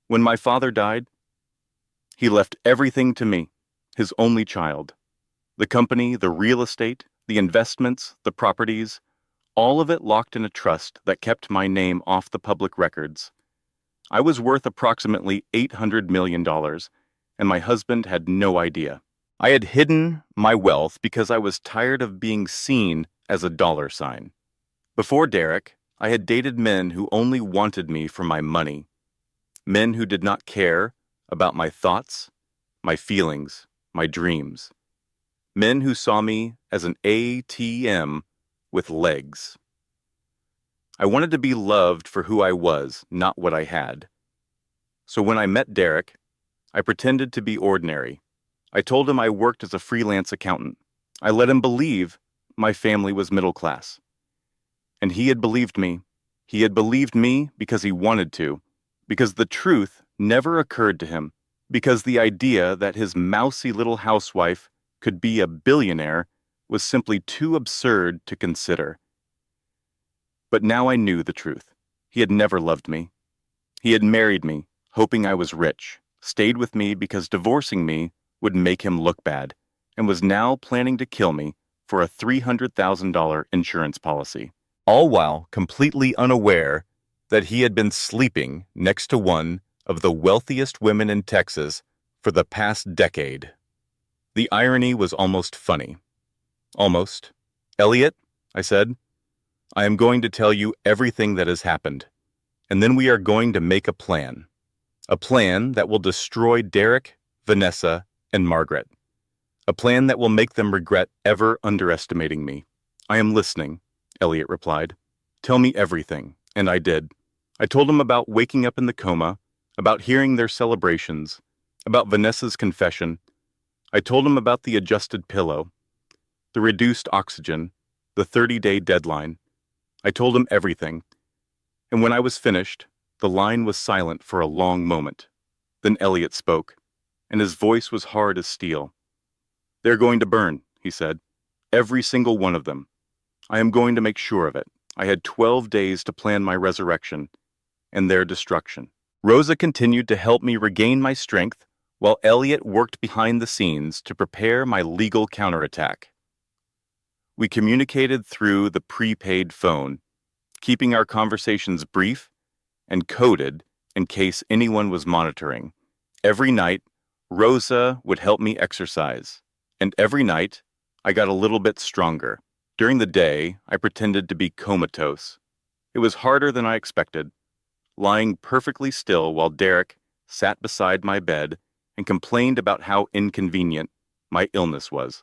When my father died, he left everything to me, his only child. The company, the real estate, the investments, the properties, all of it locked in a trust that kept my name off the public records. I was worth approximately $800 million, and my husband had no idea. I had hidden my wealth because I was tired of being seen as a dollar sign. Before Derek, I had dated men who only wanted me for my money, men who did not care about my thoughts, my feelings, my dreams, men who saw me as an ATM with legs. I wanted to be loved for who I was, not what I had. So when I met Derek, I pretended to be ordinary. I told him I worked as a freelance accountant. I let him believe my family was middle class. And he had believed me. He had believed me because he wanted to, because the truth never occurred to him, because the idea that his mousy little housewife could be a billionaire was simply too absurd to consider. But now I knew the truth. He had never loved me. He had married me, hoping I was rich, stayed with me because divorcing me would make him look bad, and was now planning to kill me for a $300,000 insurance policy, all while completely unaware that he had been sleeping next to one of the wealthiest women in Texas for the past decade. The irony was almost funny. Almost. Elliot, I said, I am going to tell you everything that has happened, and then we are going to make a plan that will destroy Derek, Vanessa, and Margaret, a plan that will make them regret ever underestimating me. I am listening, Elliot replied. Tell me everything, and I did. I told him about waking up in the coma, about hearing their celebrations, about Vanessa's confession. I told him about the adjusted pillow, the reduced oxygen, the 30-day deadline. I told him everything, and when I was finished, the line was silent for a long moment. Then Elliot spoke, and his voice was hard as steel. They're going to burn, he said. Every single one of them. I am going to make sure of it. I had 12 days to plan my resurrection and their destruction. Rosa continued to help me regain my strength while Elliot worked behind the scenes to prepare my legal counterattack. We communicated through the prepaid phone, keeping our conversations brief and coded in case anyone was monitoring. Every night, Rosa would help me exercise, and every night, I got a little bit stronger. During the day, I pretended to be comatose. It was harder than I expected, lying perfectly still while Derek sat beside my bed and complained about how inconvenient my illness was.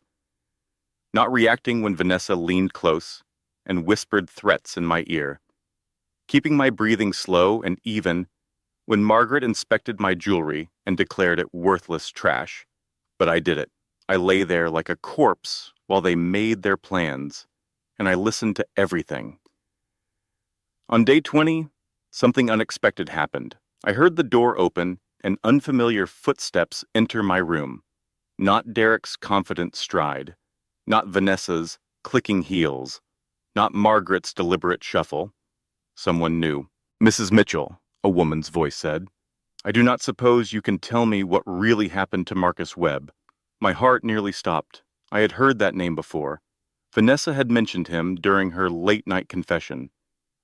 Not reacting when Vanessa leaned close and whispered threats in my ear. Keeping my breathing slow and even when Margaret inspected my jewelry and declared it worthless trash. But I did it. I lay there like a corpse while they made their plans, and I listened to everything. On day 20, something unexpected happened. I heard the door open and unfamiliar footsteps enter my room. Not Derek's confident stride, not Vanessa's clicking heels, not Margaret's deliberate shuffle. Someone new. "Mrs. Mitchell," a woman's voice said. "I do not suppose you can tell me what really happened to Marcus Webb." My heart nearly stopped. I had heard that name before. Vanessa had mentioned him during her late-night confession.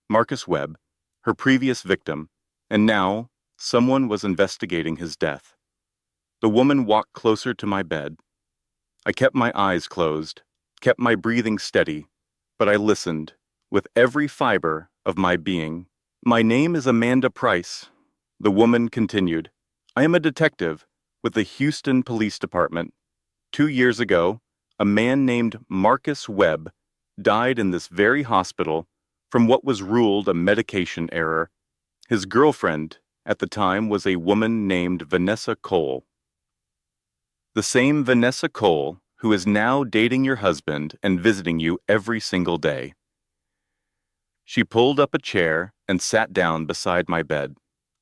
Marcus Webb, her previous victim, and now someone was investigating his death. The woman walked closer to my bed. I kept my eyes closed, kept my breathing steady, but I listened with every fiber of my being. "My name is Amanda Price," the woman continued. "I am a detective with the Houston Police Department. 2 years ago, a man named Marcus Webb died in this very hospital from what was ruled a medication error. His girlfriend at the time was a woman named Vanessa Cole. The same Vanessa Cole who is now dating your husband and visiting you every single day." She pulled up a chair and sat down beside my bed.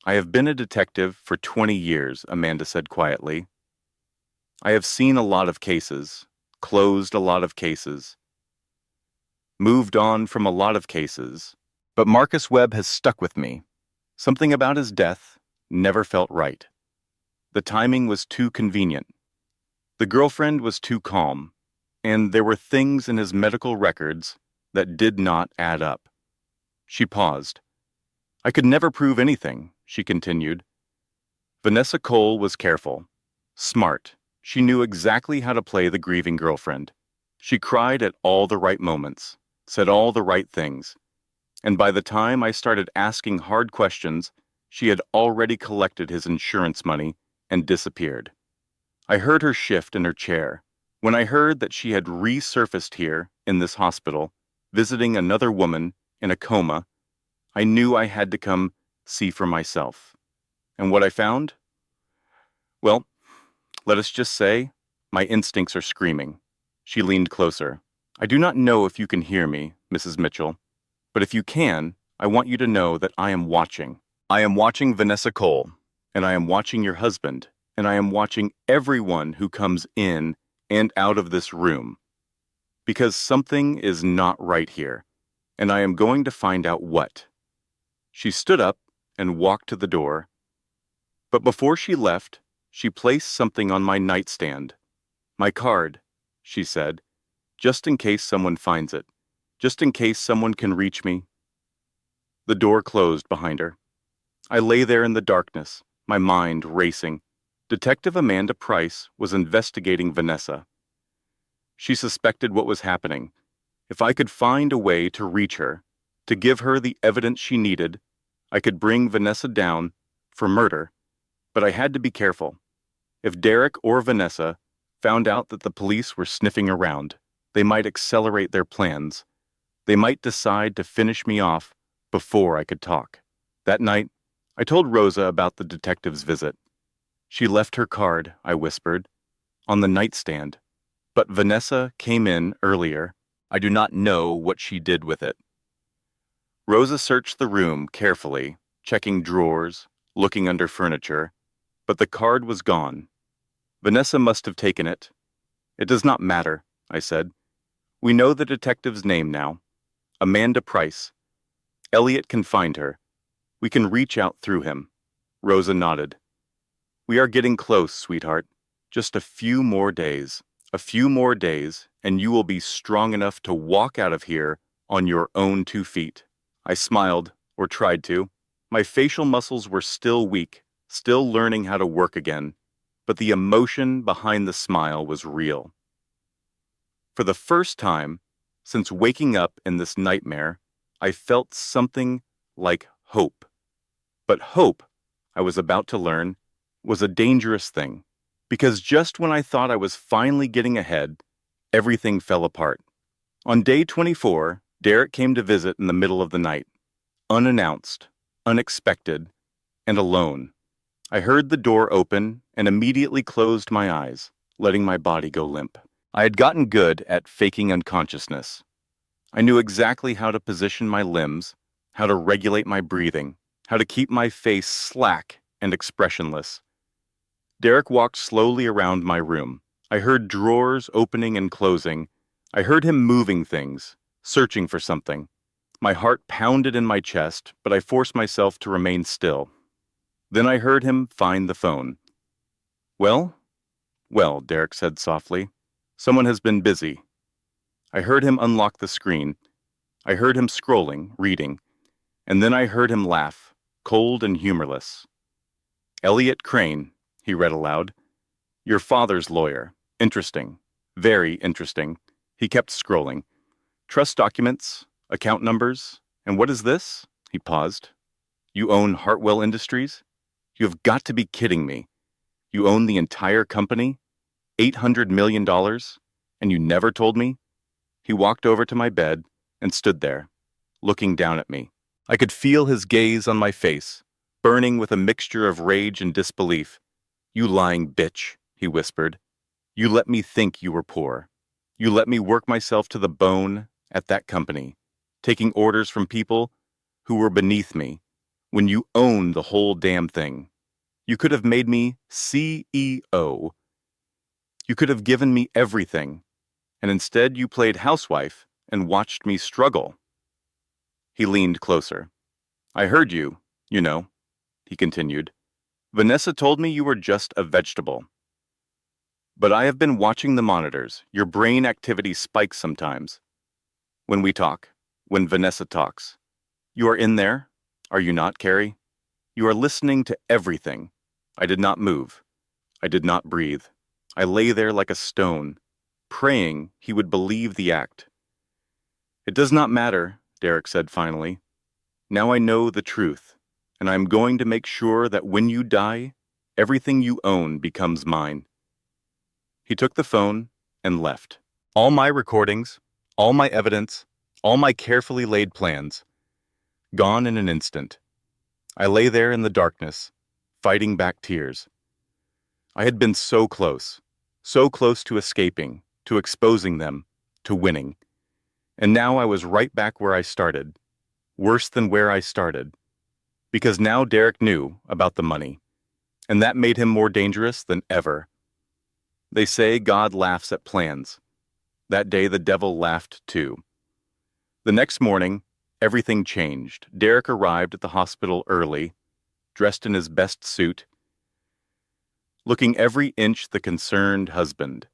"I have been a detective for 20 years, Amanda said quietly. "I have seen a lot of cases, closed a lot of cases, moved on from a lot of cases, but Marcus Webb has stuck with me. Something about his death never felt right. The timing was too convenient. The girlfriend was too calm, and there were things in his medical records that did not add up." She paused. "I could never prove anything," she continued. Vanessa Cole was careful, smart. She knew exactly how to play the grieving girlfriend. She cried at all the right moments, said all the right things, and by the time I started asking hard questions, she had already collected his insurance money and disappeared. I heard her shift in her chair. When I heard that she had resurfaced here in this hospital, visiting another woman in a coma, I knew I had to come see for myself. And what I found? Well, let us just say, my instincts are screaming. She leaned closer. "I do not know if you can hear me, Mrs. Mitchell, but if you can, I want you to know that I am watching. I am watching Vanessa Cole, and I am watching your husband, and I am watching everyone who comes in and out of this room. Because something is not right here, and I am going to find out what." She stood up and walked to the door. But before she left, she placed something on my nightstand. "My card," she said, "just in case someone finds it, just in case someone can reach me." The door closed behind her. I lay there in the darkness, my mind racing. Detective Amanda Price was investigating Vanessa. She suspected what was happening. If I could find a way to reach her, to give her the evidence she needed, I could bring Vanessa down for murder. But I had to be careful. If Derek or Vanessa found out that the police were sniffing around, they might accelerate their plans. They might decide to finish me off before I could talk. That night, I told Rosa about the detective's visit. "She left her card," I whispered, "on the nightstand. But Vanessa came in earlier. I do not know what she did with it." Rosa searched the room carefully, checking drawers, looking under furniture, but the card was gone. "Vanessa must have taken it." "It does not matter," I said. "We know the detective's name now. Amanda Price. Elliot can find her. We can reach out through him." Rosa nodded. "We are getting close, sweetheart. Just a few more days. A few more days, and you will be strong enough to walk out of here on your own 2 feet." I smiled, or tried to. My facial muscles were still weak, still learning how to work again, but the emotion behind the smile was real. For the first time since waking up in this nightmare, I felt something like hope. But hope, I was about to learn, was a dangerous thing, because just when I thought I was finally getting ahead, everything fell apart. On day 24, Derek came to visit in the middle of the night. Unannounced, unexpected, and alone. I heard the door open and immediately closed my eyes, letting my body go limp. I had gotten good at faking unconsciousness. I knew exactly how to position my limbs, how to regulate my breathing, how to keep my face slack and expressionless. Derek walked slowly around my room. I heard drawers opening and closing. I heard him moving things, searching for something. My heart pounded in my chest, but I forced myself to remain still. Then I heard him find the phone. Well? Well, Derek said softly. Someone has been busy. I heard him unlock the screen. I heard him scrolling, reading. And then I heard him laugh, cold and humorless. Elliot Crane, he read aloud. Your father's lawyer. Interesting. Very interesting. He kept scrolling. Trust documents, account numbers, and what is this? He paused. You own Hartwell Industries? You have got to be kidding me. You own the entire company? $800 million? And you never told me? He walked over to my bed and stood there, looking down at me. I could feel his gaze on my face, burning with a mixture of rage and disbelief. You lying bitch, he whispered. You let me think you were poor. You let me work myself to the bone at that company, taking orders from people who were beneath me, when you owned the whole damn thing. You could have made me CEO. You could have given me everything, and instead you played housewife and watched me struggle. He leaned closer. I heard you, he continued. Vanessa told me you were just a vegetable. But I have been watching the monitors. Your brain activity spikes sometimes. When we talk, when Vanessa talks. You are in there, are you not, Carrie? You are listening to everything. I did not move. I did not breathe. I lay there like a stone, praying he would believe the act. It does not matter, Derek said finally. Now I know the truth, and I am going to make sure that when you die, everything you own becomes mine. He took the phone and left. All my recordings, all my evidence, all my carefully laid plans, gone in an instant. I lay there in the darkness, fighting back tears. I had been so close to escaping, to exposing them, to winning. And now I was right back where I started, worse than where I started, because now Derek knew about the money, and that made him more dangerous than ever. They say God laughs at plans. That day the devil laughed too. The next morning, everything changed. Derek arrived at the hospital early, dressed in his best suit, looking every inch the concerned husband.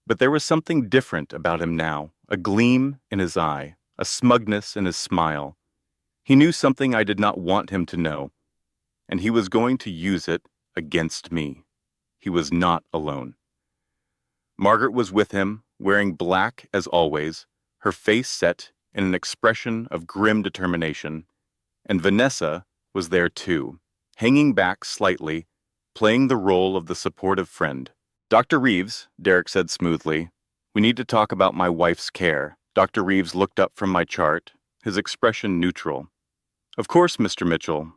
But there was something different about him now, a gleam in his eye, a smugness in his smile. He knew something I did not want him to know, and he was going to use it against me. He was not alone. Margaret was with him, wearing black as always, her face set in an expression of grim determination, and Vanessa was there too, hanging back slightly, playing the role of the supportive friend. Dr. Reeves, Derek said smoothly, we need to talk about my wife's care. Dr. Reeves looked up from my chart, his expression neutral. Of course, Mr. Mitchell.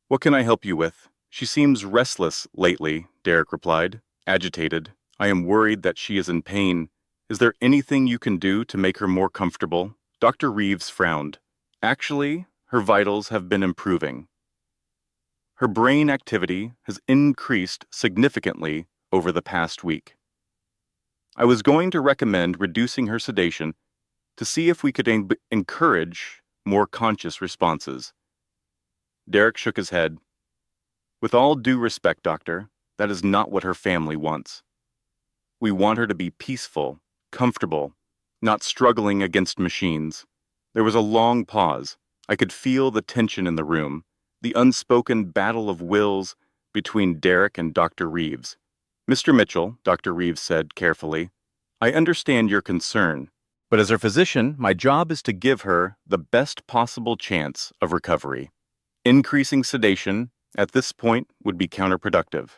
What can I help you with? She seems restless lately, Derek replied, agitated. I am worried that she is in pain. Is there anything you can do to make her more comfortable? Dr. Reeves frowned. Actually, her vitals have been improving. Her brain activity has increased significantly over the past week. I was going to recommend reducing her sedation to see if we could encourage more conscious responses. Derek shook his head. With all due respect, doctor, that is not what her family wants. We want her to be peaceful, comfortable, not struggling against machines. There was a long pause. I could feel the tension in the room, the unspoken battle of wills between Derek and Dr. Reeves. Mr. Mitchell, Dr. Reeves said carefully, I understand your concern, but as her physician, my job is to give her the best possible chance of recovery. Increasing sedation at this point would be counterproductive.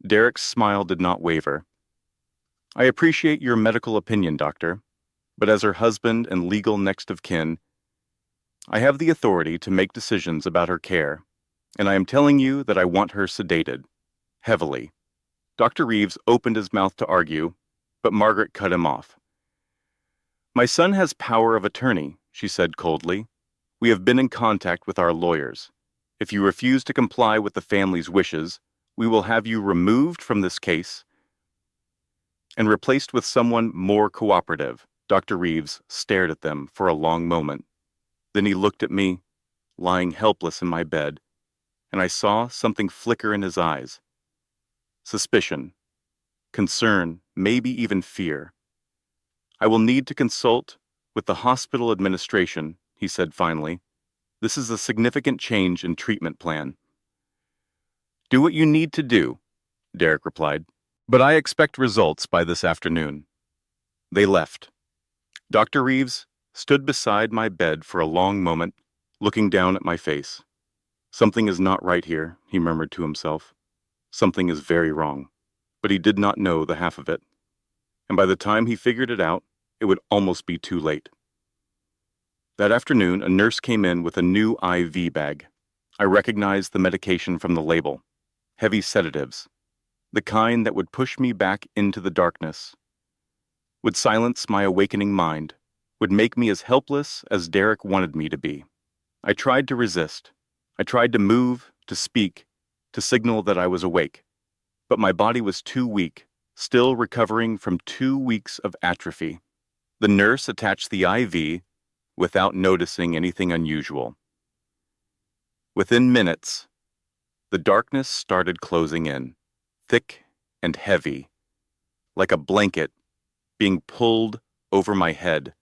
Derek's smile did not waver. I appreciate your medical opinion, doctor, but as her husband and legal next of kin, I have the authority to make decisions about her care. And I am telling you that I want her sedated. Heavily. Dr. Reeves opened his mouth to argue, but Margaret cut him off. My son has power of attorney, she said coldly. We have been in contact with our lawyers. If you refuse to comply with the family's wishes, we will have you removed from this case and replaced with someone more cooperative. Dr. Reeves stared at them for a long moment. Then he looked at me, lying helpless in my bed, and I saw something flicker in his eyes. Suspicion, concern, maybe even fear. I will need to consult with the hospital administration, he said finally. This is a significant change in treatment plan. Do what you need to do, Derek replied, but I expect results by this afternoon. They left. Dr. Reeves stood beside my bed for a long moment, looking down at my face. Something is not right here, he murmured to himself. Something is very wrong. But he did not know the half of it. And by the time he figured it out, it would almost be too late. That afternoon, a nurse came in with a new IV bag. I recognized the medication from the label. Heavy sedatives. The kind that would push me back into the darkness. Would silence my awakening mind. Would make me as helpless as Derek wanted me to be. I tried to resist. I tried to move, to speak, to signal that I was awake. But my body was too weak, still recovering from 2 weeks of atrophy. The nurse attached the IV without noticing anything unusual. Within minutes, the darkness started closing in, thick and heavy, like a blanket being pulled over my head.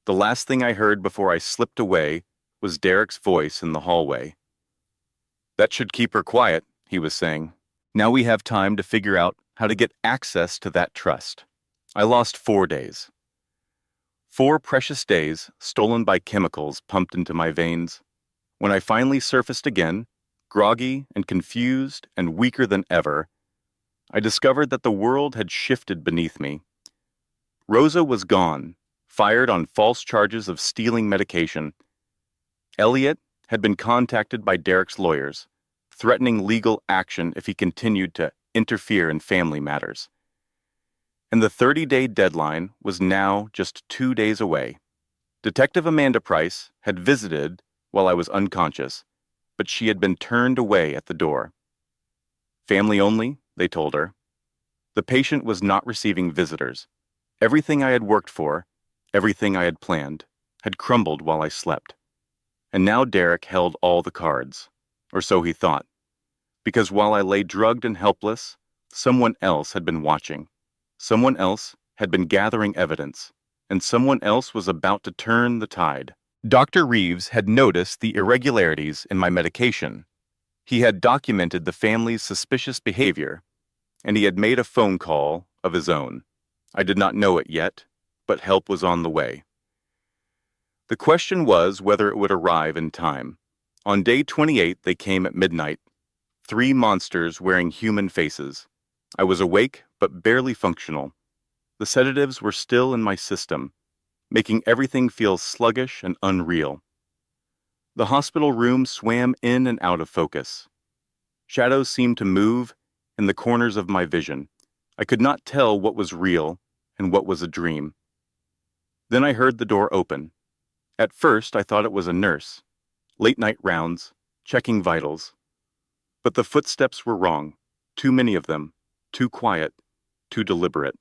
The last thing I heard before I slipped away was Derek's voice in the hallway. That should keep her quiet, he was saying. Now we have time to figure out how to get access to that trust. I lost 4 days. 4 precious days stolen by chemicals pumped into my veins. When I finally surfaced again, groggy and confused and weaker than ever, I discovered that the world had shifted beneath me. Rosa was gone, fired on false charges of stealing medication. Elliot had been contacted by Derek's lawyers, threatening legal action if he continued to interfere in family matters. And the 30-day deadline was now just 2 days away. Detective Amanda Price had visited while I was unconscious, but she had been turned away at the door. Family only, they told her. The patient was not receiving visitors. Everything I had worked for, everything I had planned, had crumbled while I slept. And now Derek held all the cards, or so he thought, because while I lay drugged and helpless, someone else had been watching. Someone else had been gathering evidence, and someone else was about to turn the tide. Dr. Reeves had noticed the irregularities in my medication. He had documented the family's suspicious behavior, and he had made a phone call of his own. I did not know it yet, but help was on the way. The question was whether it would arrive in time. On day 28, they came at midnight. 3 monsters wearing human faces. I was awake, but barely functional. The sedatives were still in my system, making everything feel sluggish and unreal. The hospital room swam in and out of focus. Shadows seemed to move in the corners of my vision. I could not tell what was real and what was a dream. Then I heard the door open. At first, I thought it was a nurse. Late-night rounds, checking vitals. But the footsteps were wrong. Too many of them. Too quiet. Too deliberate.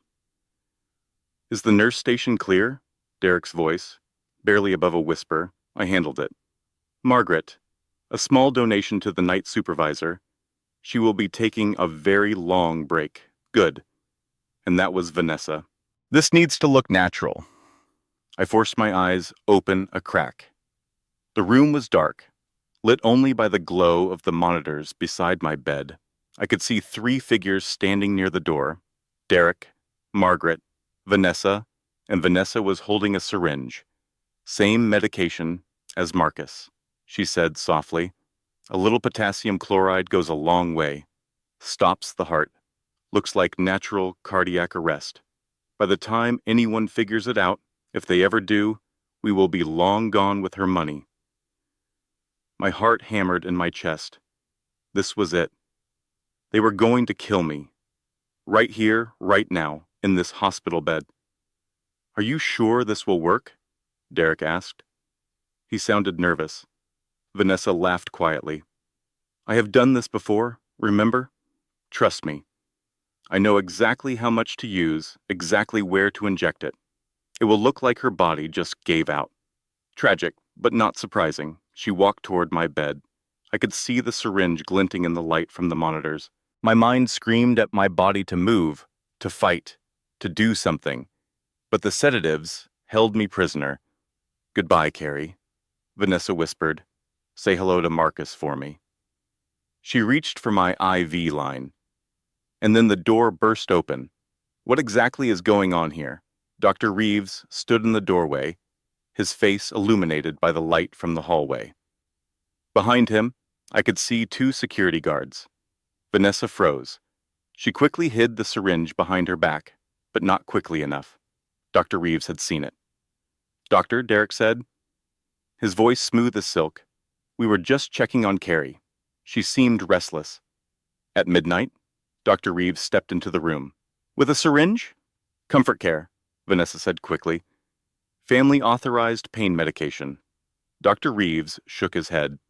Is the nurse station clear? Derek's voice, barely above a whisper. I handled it. Margaret, a small donation to the night supervisor. She will be taking a very long break. Good. And that was Vanessa. This needs to look natural. I forced my eyes open a crack. The room was dark, lit only by the glow of the monitors beside my bed. I could see 3 figures standing near the door. Derek, Margaret, Vanessa, and Vanessa was holding a syringe. Same medication as Marcus, she said softly. A little potassium chloride goes a long way. Stops the heart. Looks like natural cardiac arrest. By the time anyone figures it out, if they ever do, we will be long gone with her money. My heart hammered in my chest. This was it. They were going to kill me. Right here, right now, in this hospital bed. "Are you sure this will work?" Derek asked. He sounded nervous. Vanessa laughed quietly. "I have done this before, remember? Trust me. I know exactly how much to use, exactly where to inject it. It will look like her body just gave out." Tragic, but not surprising, she walked toward my bed. I could see the syringe glinting in the light from the monitors. My mind screamed at my body to move, to fight, to do something. But the sedatives held me prisoner. "Goodbye, Carrie," Vanessa whispered. "Say hello to Marcus for me." She reached for my IV line. And then the door burst open. What exactly is going on here? Dr. Reeves stood in the doorway, his face illuminated by the light from the hallway. Behind him, I could see 2 security guards. Vanessa froze. She quickly hid the syringe behind her back, but not quickly enough. Dr. Reeves had seen it. "Doctor," Derek said. His voice smooth as silk. "We were just checking on Carrie. She seemed restless." At midnight, Dr. Reeves stepped into the room. "With a syringe?" "Comfort care," Vanessa said quickly. "Family authorized pain medication." Dr. Reeves shook his head.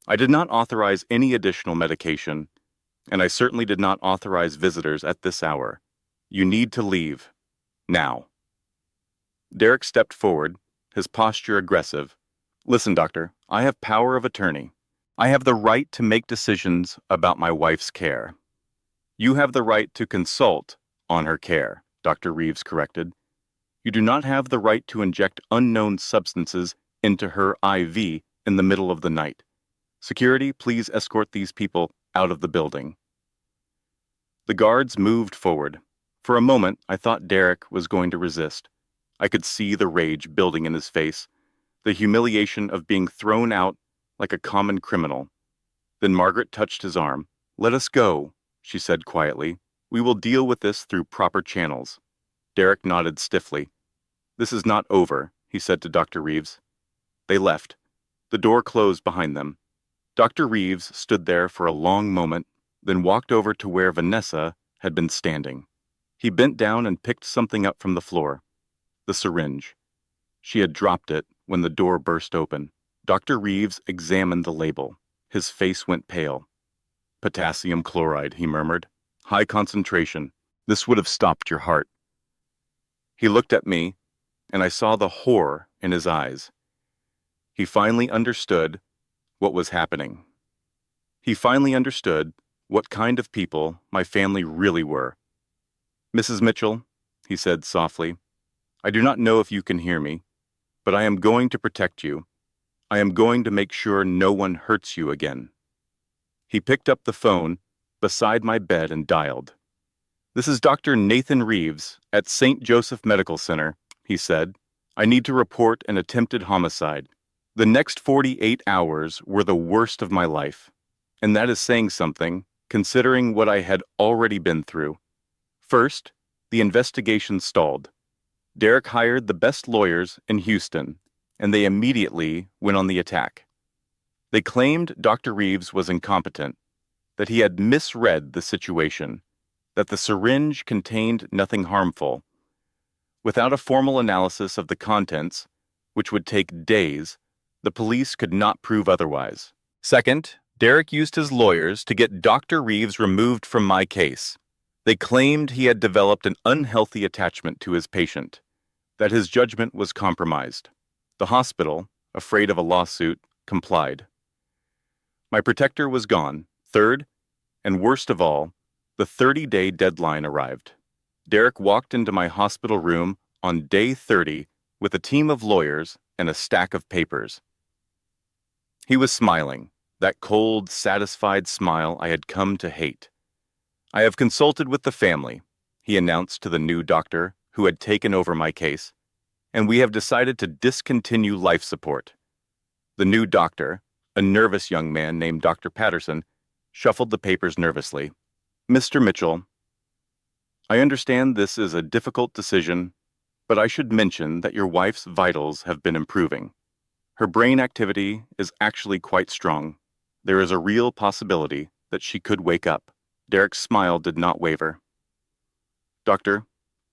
"I did not authorize any additional medication, and I certainly did not authorize visitors at this hour. You need to leave. Now." Derek stepped forward, his posture aggressive. "Listen, doctor, I have power of attorney. I have the right to make decisions about my wife's care." "You have the right to consult on her care," Dr. Reeves corrected. "You do not have the right to inject unknown substances into her IV in the middle of the night. Security, please escort these people out of the building." The guards moved forward. For a moment, I thought Derek was going to resist. I could see the rage building in his face, the humiliation of being thrown out like a common criminal. Then Margaret touched his arm. "Let us go," she said quietly. "We will deal with this through proper channels." Derek nodded stiffly. "This is not over," he said to Dr. Reeves. They left. The door closed behind them. Dr. Reeves stood there for a long moment, then walked over to where Vanessa had been standing. He bent down and picked something up from the floor. The syringe. She had dropped it when the door burst open. Dr. Reeves examined the label. His face went pale. "Potassium chloride," he murmured. "High concentration. This would have stopped your heart." He looked at me, and I saw the horror in his eyes. He finally understood what was happening. He finally understood what kind of people my family really were. "Mrs. Mitchell," he said softly, "I do not know if you can hear me, but I am going to protect you. I am going to make sure no one hurts you again." He picked up the phone beside my bed and dialed. "This is Dr. Nathan Reeves at St. Joseph Medical Center," he said. "I need to report an attempted homicide. The next 48 hours were the worst of my life, and that is saying something, considering what I had already been through. First, the investigation stalled. Derek hired the best lawyers in Houston, and they immediately went on the attack. They claimed Dr. Reeves was incompetent, that he had misread the situation, that the syringe contained nothing harmful. Without a formal analysis of the contents, which would take days, the police could not prove otherwise. Second, Derek used his lawyers to get Dr. Reeves removed from my case. They claimed he had developed an unhealthy attachment to his patient, that his judgment was compromised. The hospital, afraid of a lawsuit, complied. My protector was gone. Third, and worst of all, the 30-day deadline arrived. Derek walked into my hospital room on day 30 with a team of lawyers and a stack of papers. He was smiling, that cold, satisfied smile I had come to hate. "I have consulted with the family," he announced to the new doctor who had taken over my case, "and we have decided to discontinue life support." The new doctor, a nervous young man named Dr. Patterson, shuffled the papers nervously. "Mr. Mitchell, I understand this is a difficult decision, but I should mention that your wife's vitals have been improving. Her brain activity is actually quite strong. There is a real possibility that she could wake up. Derek's smile did not waver. Doctor,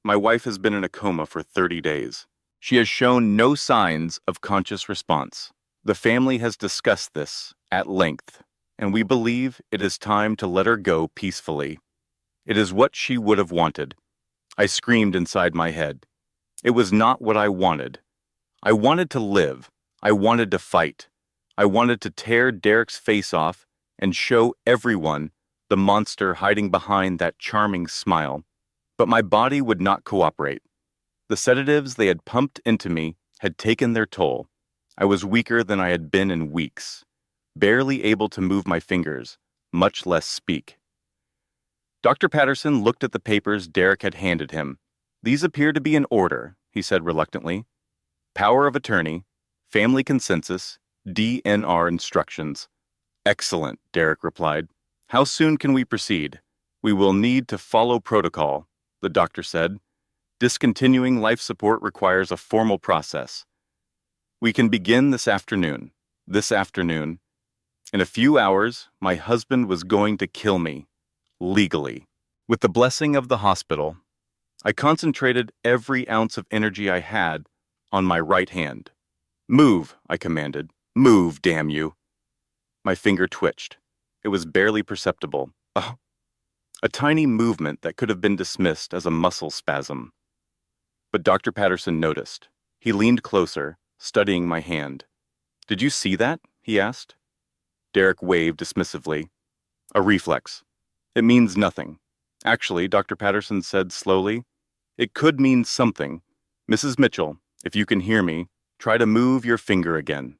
my wife has been in a coma for 30 days. She has shown no signs of conscious response. The family has discussed this at length, and we believe it is time to let her go peacefully. It is what she would have wanted. I screamed inside my head. It was not what I wanted. I wanted to live. I wanted to fight. I wanted to tear Derek's face off and show everyone the monster hiding behind that charming smile. But my body would not cooperate. The sedatives they had pumped into me had taken their toll. I was weaker than I had been in weeks, barely able to move my fingers, much less speak. Dr. Patterson looked at the papers Derek had handed him. These appear to be in order, he said reluctantly. Power of attorney, family consensus, DNR instructions. Excellent, Derek replied. How soon can we proceed? We will need to follow protocol, the doctor said. Discontinuing life support requires a formal process. We can begin this afternoon. This afternoon. In a few hours, my husband was going to kill me. Legally. With the blessing of the hospital, I concentrated every ounce of energy I had on my right hand. Move, I commanded. Move, damn you. My finger twitched. It was barely perceptible. A tiny movement that could have been dismissed as a muscle spasm. But Dr. Patterson noticed. He leaned closer, studying my hand. Did you see that? He asked. Derek waved dismissively. A reflex. It means nothing. Actually, Dr. Patterson said slowly, it could mean something. Mrs. Mitchell, if you can hear me, try to move your finger again.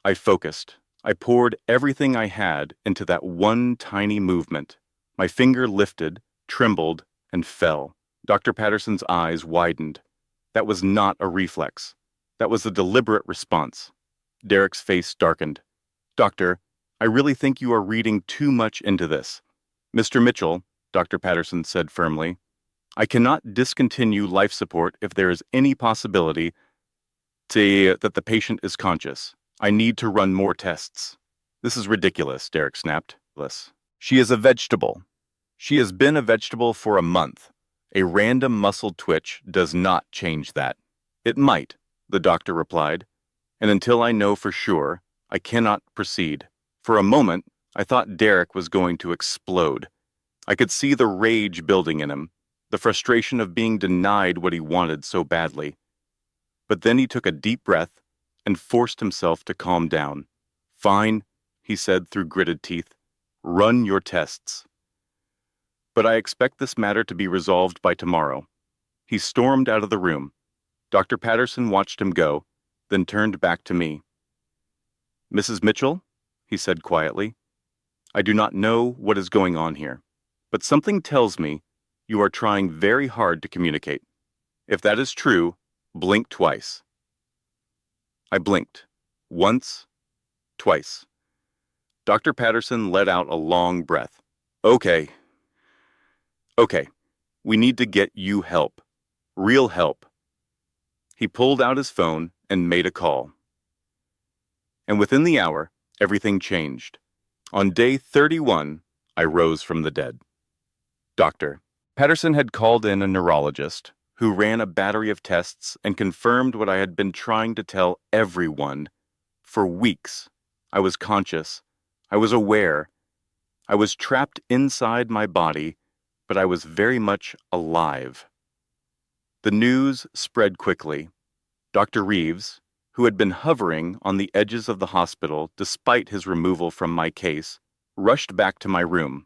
I focused. I poured everything I had into that one tiny movement. My finger lifted, trembled, and fell. Dr. Patterson's eyes widened. That was not a reflex. That was a deliberate response. Derek's face darkened. Doctor, I really think you are reading too much into this. Mr. Mitchell, Dr. Patterson said firmly, I cannot discontinue life support if there is any possibility that the patient is conscious. I need to run more tests. This is ridiculous, Derek snapped. She is a vegetable. She has been a vegetable for a month. A random muscle twitch does not change that. It might, the doctor replied, and until I know for sure, I cannot proceed. For a moment, I thought Derek was going to explode. I could see the rage building in him, the frustration of being denied what he wanted so badly. But then he took a deep breath and forced himself to calm down. Fine, he said through gritted teeth. Run your tests. But I expect this matter to be resolved by tomorrow. He stormed out of the room. Dr. Patterson watched him go, then turned back to me. Mrs. Mitchell, he said quietly, I do not know what is going on here, but something tells me you are trying very hard to communicate. If that is true, blink twice. I blinked. Once, twice. Dr. Patterson let out a long breath. Okay, we need to get you help. Real help. He pulled out his phone and made a call. And within the hour, everything changed. On day 31, I rose from the dead. Doctor. Patterson had called in a neurologist who ran a battery of tests and confirmed what I had been trying to tell everyone for weeks. I was conscious. I was aware. I was trapped inside my body, but I was very much alive. The news spread quickly. Dr. Reeves, who had been hovering on the edges of the hospital despite his removal from my case, rushed back to my room.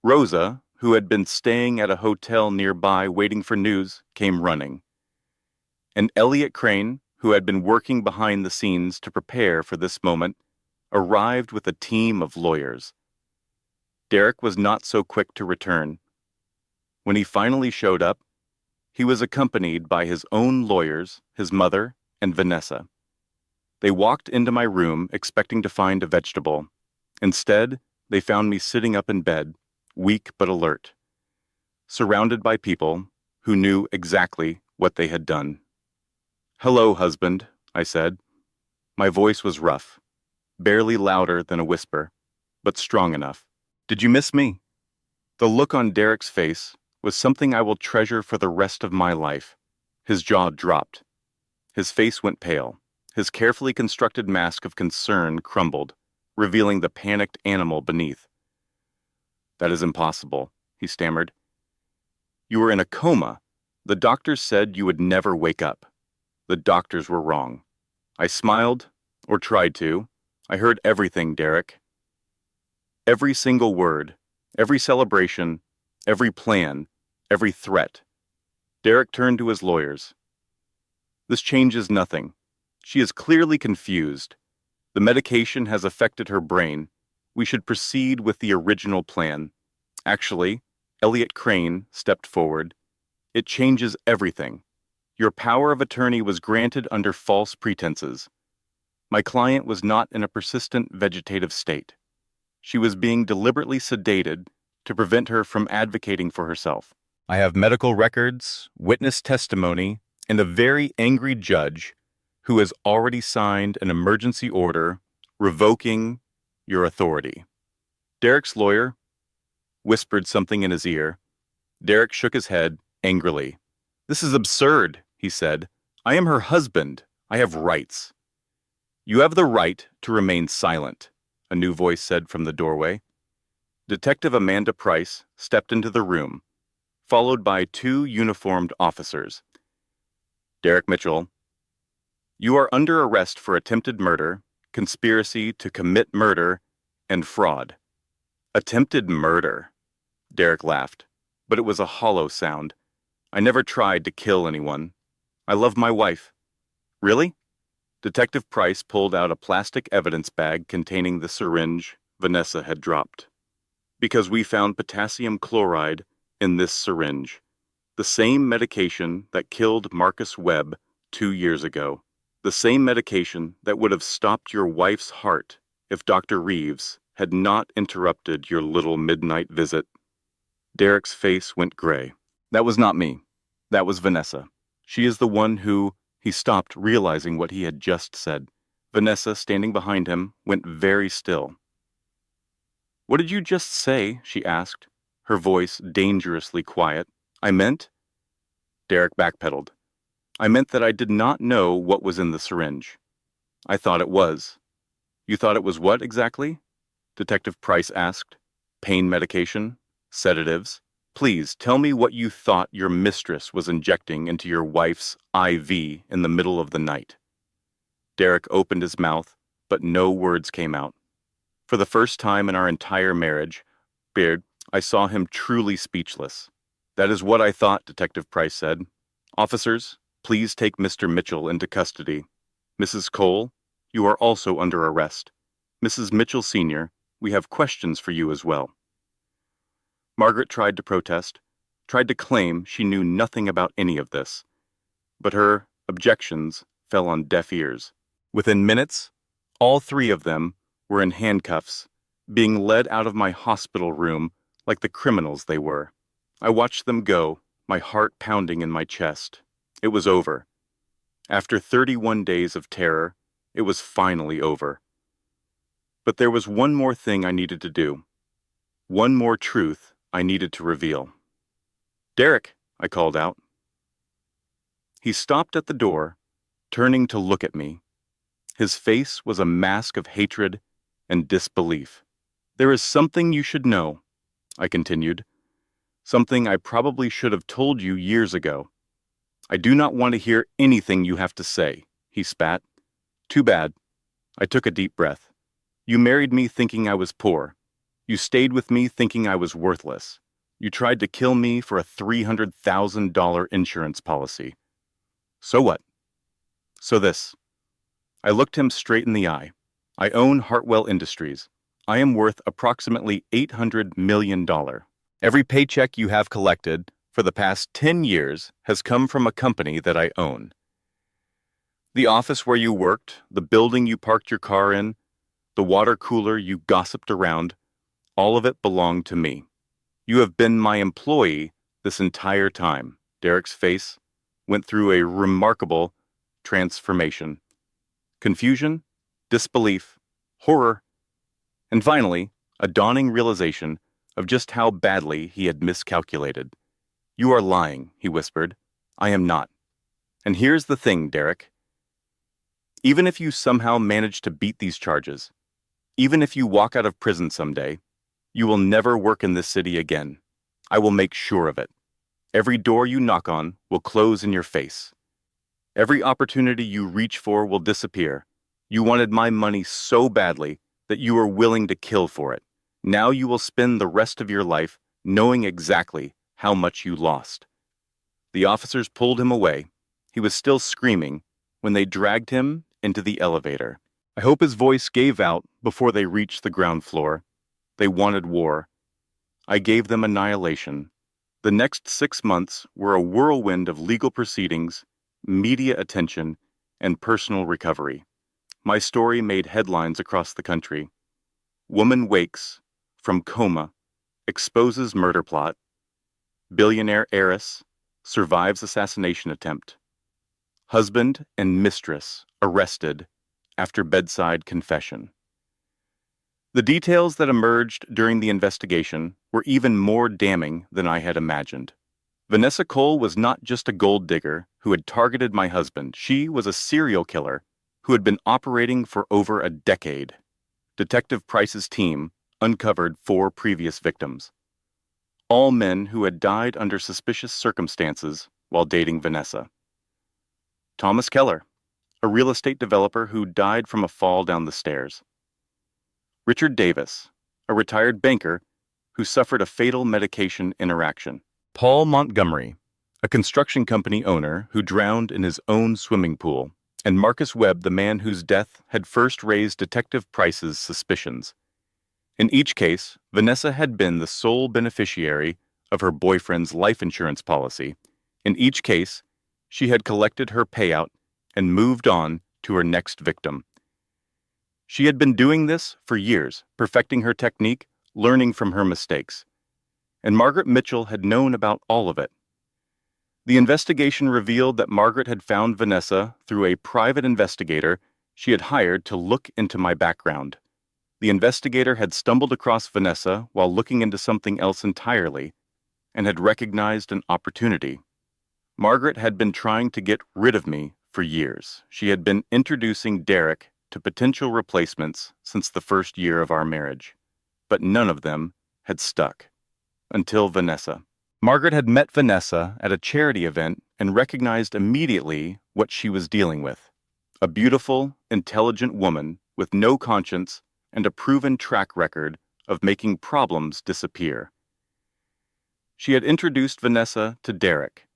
Rosa, who had been staying at a hotel nearby waiting for news, came running. And Elliot Crane, who had been working behind the scenes to prepare for this moment, arrived with a team of lawyers. Derek was not so quick to return. When he finally showed up, he was accompanied by his own lawyers, his mother, and Vanessa. They walked into my room expecting to find a vegetable. Instead, they found me sitting up in bed, weak but alert, surrounded by people who knew exactly what they had done. Hello, husband, I said. My voice was rough, barely louder than a whisper. but strong enough. Did you miss me? The look on Derek's face was something I will treasure for the rest of my life. His jaw dropped. His face went pale. His carefully constructed mask of concern crumbled, revealing the panicked animal beneath. That is impossible, he stammered. You were in a coma. The doctors said you would never wake up. The doctors were wrong. I smiled, or tried to. I heard everything, Derek. Every single word, every celebration, every plan, every threat. Derek turned to his lawyers. This changes nothing. She is clearly confused. The medication has affected her brain. We should proceed with the original plan. Actually, Elliot Crane stepped forward. It changes everything. Your power of attorney was granted under false pretenses. My client was not in a persistent vegetative state. She was being deliberately sedated to prevent her from advocating for herself. I have medical records, witness testimony, and a very angry judge who has already signed an emergency order revoking your authority. Derek's lawyer whispered something in his ear. Derek shook his head angrily. This is absurd, he said. I am her husband. I have rights. You have the right to remain silent, a new voice said from the doorway. Detective Amanda Price stepped into the room, followed by two uniformed officers. Derek Mitchell, you are under arrest for attempted murder, conspiracy to commit murder, and fraud. Attempted murder. Derek laughed, but it was a hollow sound. I never tried to kill anyone. I love my wife. Really? Detective Price pulled out a plastic evidence bag containing the syringe Vanessa had dropped. Because we found potassium chloride in this syringe, the same medication that killed Marcus Webb 2 years ago, the same medication that would have stopped your wife's heart if Dr. Reeves had not interrupted your little midnight visit. Derek's face went gray. That was not me. That was Vanessa. She is the one who... He stopped, realizing what he had just said. Vanessa, standing behind him, went very still. What did you just say? She asked, her voice dangerously quiet. I meant... Derek backpedaled. I meant that I did not know what was in the syringe. I thought it was. You thought it was what exactly? Detective Price asked. Pain medication? Sedatives? Please tell me what you thought your mistress was injecting into your wife's IV in the middle of the night. Derek opened his mouth, but no words came out. For the first time in our entire marriage, I saw him truly speechless. That is what I thought, Detective Price said. Officers, please take Mr. Mitchell into custody. Mrs. Cole, you are also under arrest. Mrs. Mitchell Sr., we have questions for you as well. Margaret tried to protest, tried to claim she knew nothing about any of this, but her objections fell on deaf ears. Within minutes, all three of them were in handcuffs, being led out of my hospital room like the criminals they were. I watched them go, my heart pounding in my chest. It was over. After 31 days of terror, it was finally over. But there was one more thing I needed to do. One more truth I needed to reveal. Derek, I called out. He stopped at the door, turning to look at me. His face was a mask of hatred and disbelief. There is something you should know, I continued. Something I probably should have told you years ago. I do not want to hear anything you have to say, he spat. Too bad. I took a deep breath. You married me thinking I was poor. You stayed with me thinking I was worthless. You tried to kill me for a $300,000 insurance policy. So what? So this. I looked him straight in the eye. I own Hartwell Industries. I am worth approximately $800 million. Every paycheck you have collected for the past 10 years has come from a company that I own. The office where you worked, the building you parked your car in, the water cooler you gossiped around, all of it belonged to me. You have been my employee this entire time. Derek's face went through a remarkable transformation. Confusion, disbelief, horror, and finally, a dawning realization of just how badly he had miscalculated. "You are lying," he whispered. "I am not. And here's the thing, Derek. Even if you somehow manage to beat these charges, even if you walk out of prison someday, you will never work in this city again. I will make sure of it. Every door you knock on will close in your face. Every opportunity you reach for will disappear. You wanted my money so badly that you were willing to kill for it. Now you will spend the rest of your life knowing exactly how much you lost." The officers pulled him away. He was still screaming when they dragged him into the elevator. I hope his voice gave out before they reached the ground floor. They wanted war. I gave them annihilation. The next 6 months were a whirlwind of legal proceedings, media attention, and personal recovery. My story made headlines across the country. Woman wakes from coma, exposes murder plot, billionaire heiress survives assassination attempt. Husband and mistress arrested after bedside confession. The details that emerged during the investigation were even more damning than I had imagined. Vanessa Cole was not just a gold digger who had targeted my husband. She was a serial killer who had been operating for over a decade. Detective Price's team uncovered 4 previous victims, all men who had died under suspicious circumstances while dating Vanessa. Thomas Keller, a real estate developer who died from a fall down the stairs. Richard Davis, a retired banker who suffered a fatal medication interaction. Paul Montgomery, a construction company owner who drowned in his own swimming pool. And Marcus Webb, the man whose death had first raised Detective Price's suspicions. In each case, Vanessa had been the sole beneficiary of her boyfriend's life insurance policy. In each case, she had collected her payout and moved on to her next victim. She had been doing this for years, perfecting her technique, learning from her mistakes. And Margaret Mitchell had known about all of it. The investigation revealed that Margaret had found Vanessa through a private investigator she had hired to look into my background. The investigator had stumbled across Vanessa while looking into something else entirely and had recognized an opportunity. Margaret had been trying to get rid of me for years. She had been introducing Derek to potential replacements since the first year of our marriage, but none of them had stuck. Until Vanessa. Margaret had met Vanessa at a charity event and recognized immediately what she was dealing with. A beautiful, intelligent woman with no conscience and a proven track record of making problems disappear. She had introduced Vanessa to Derek,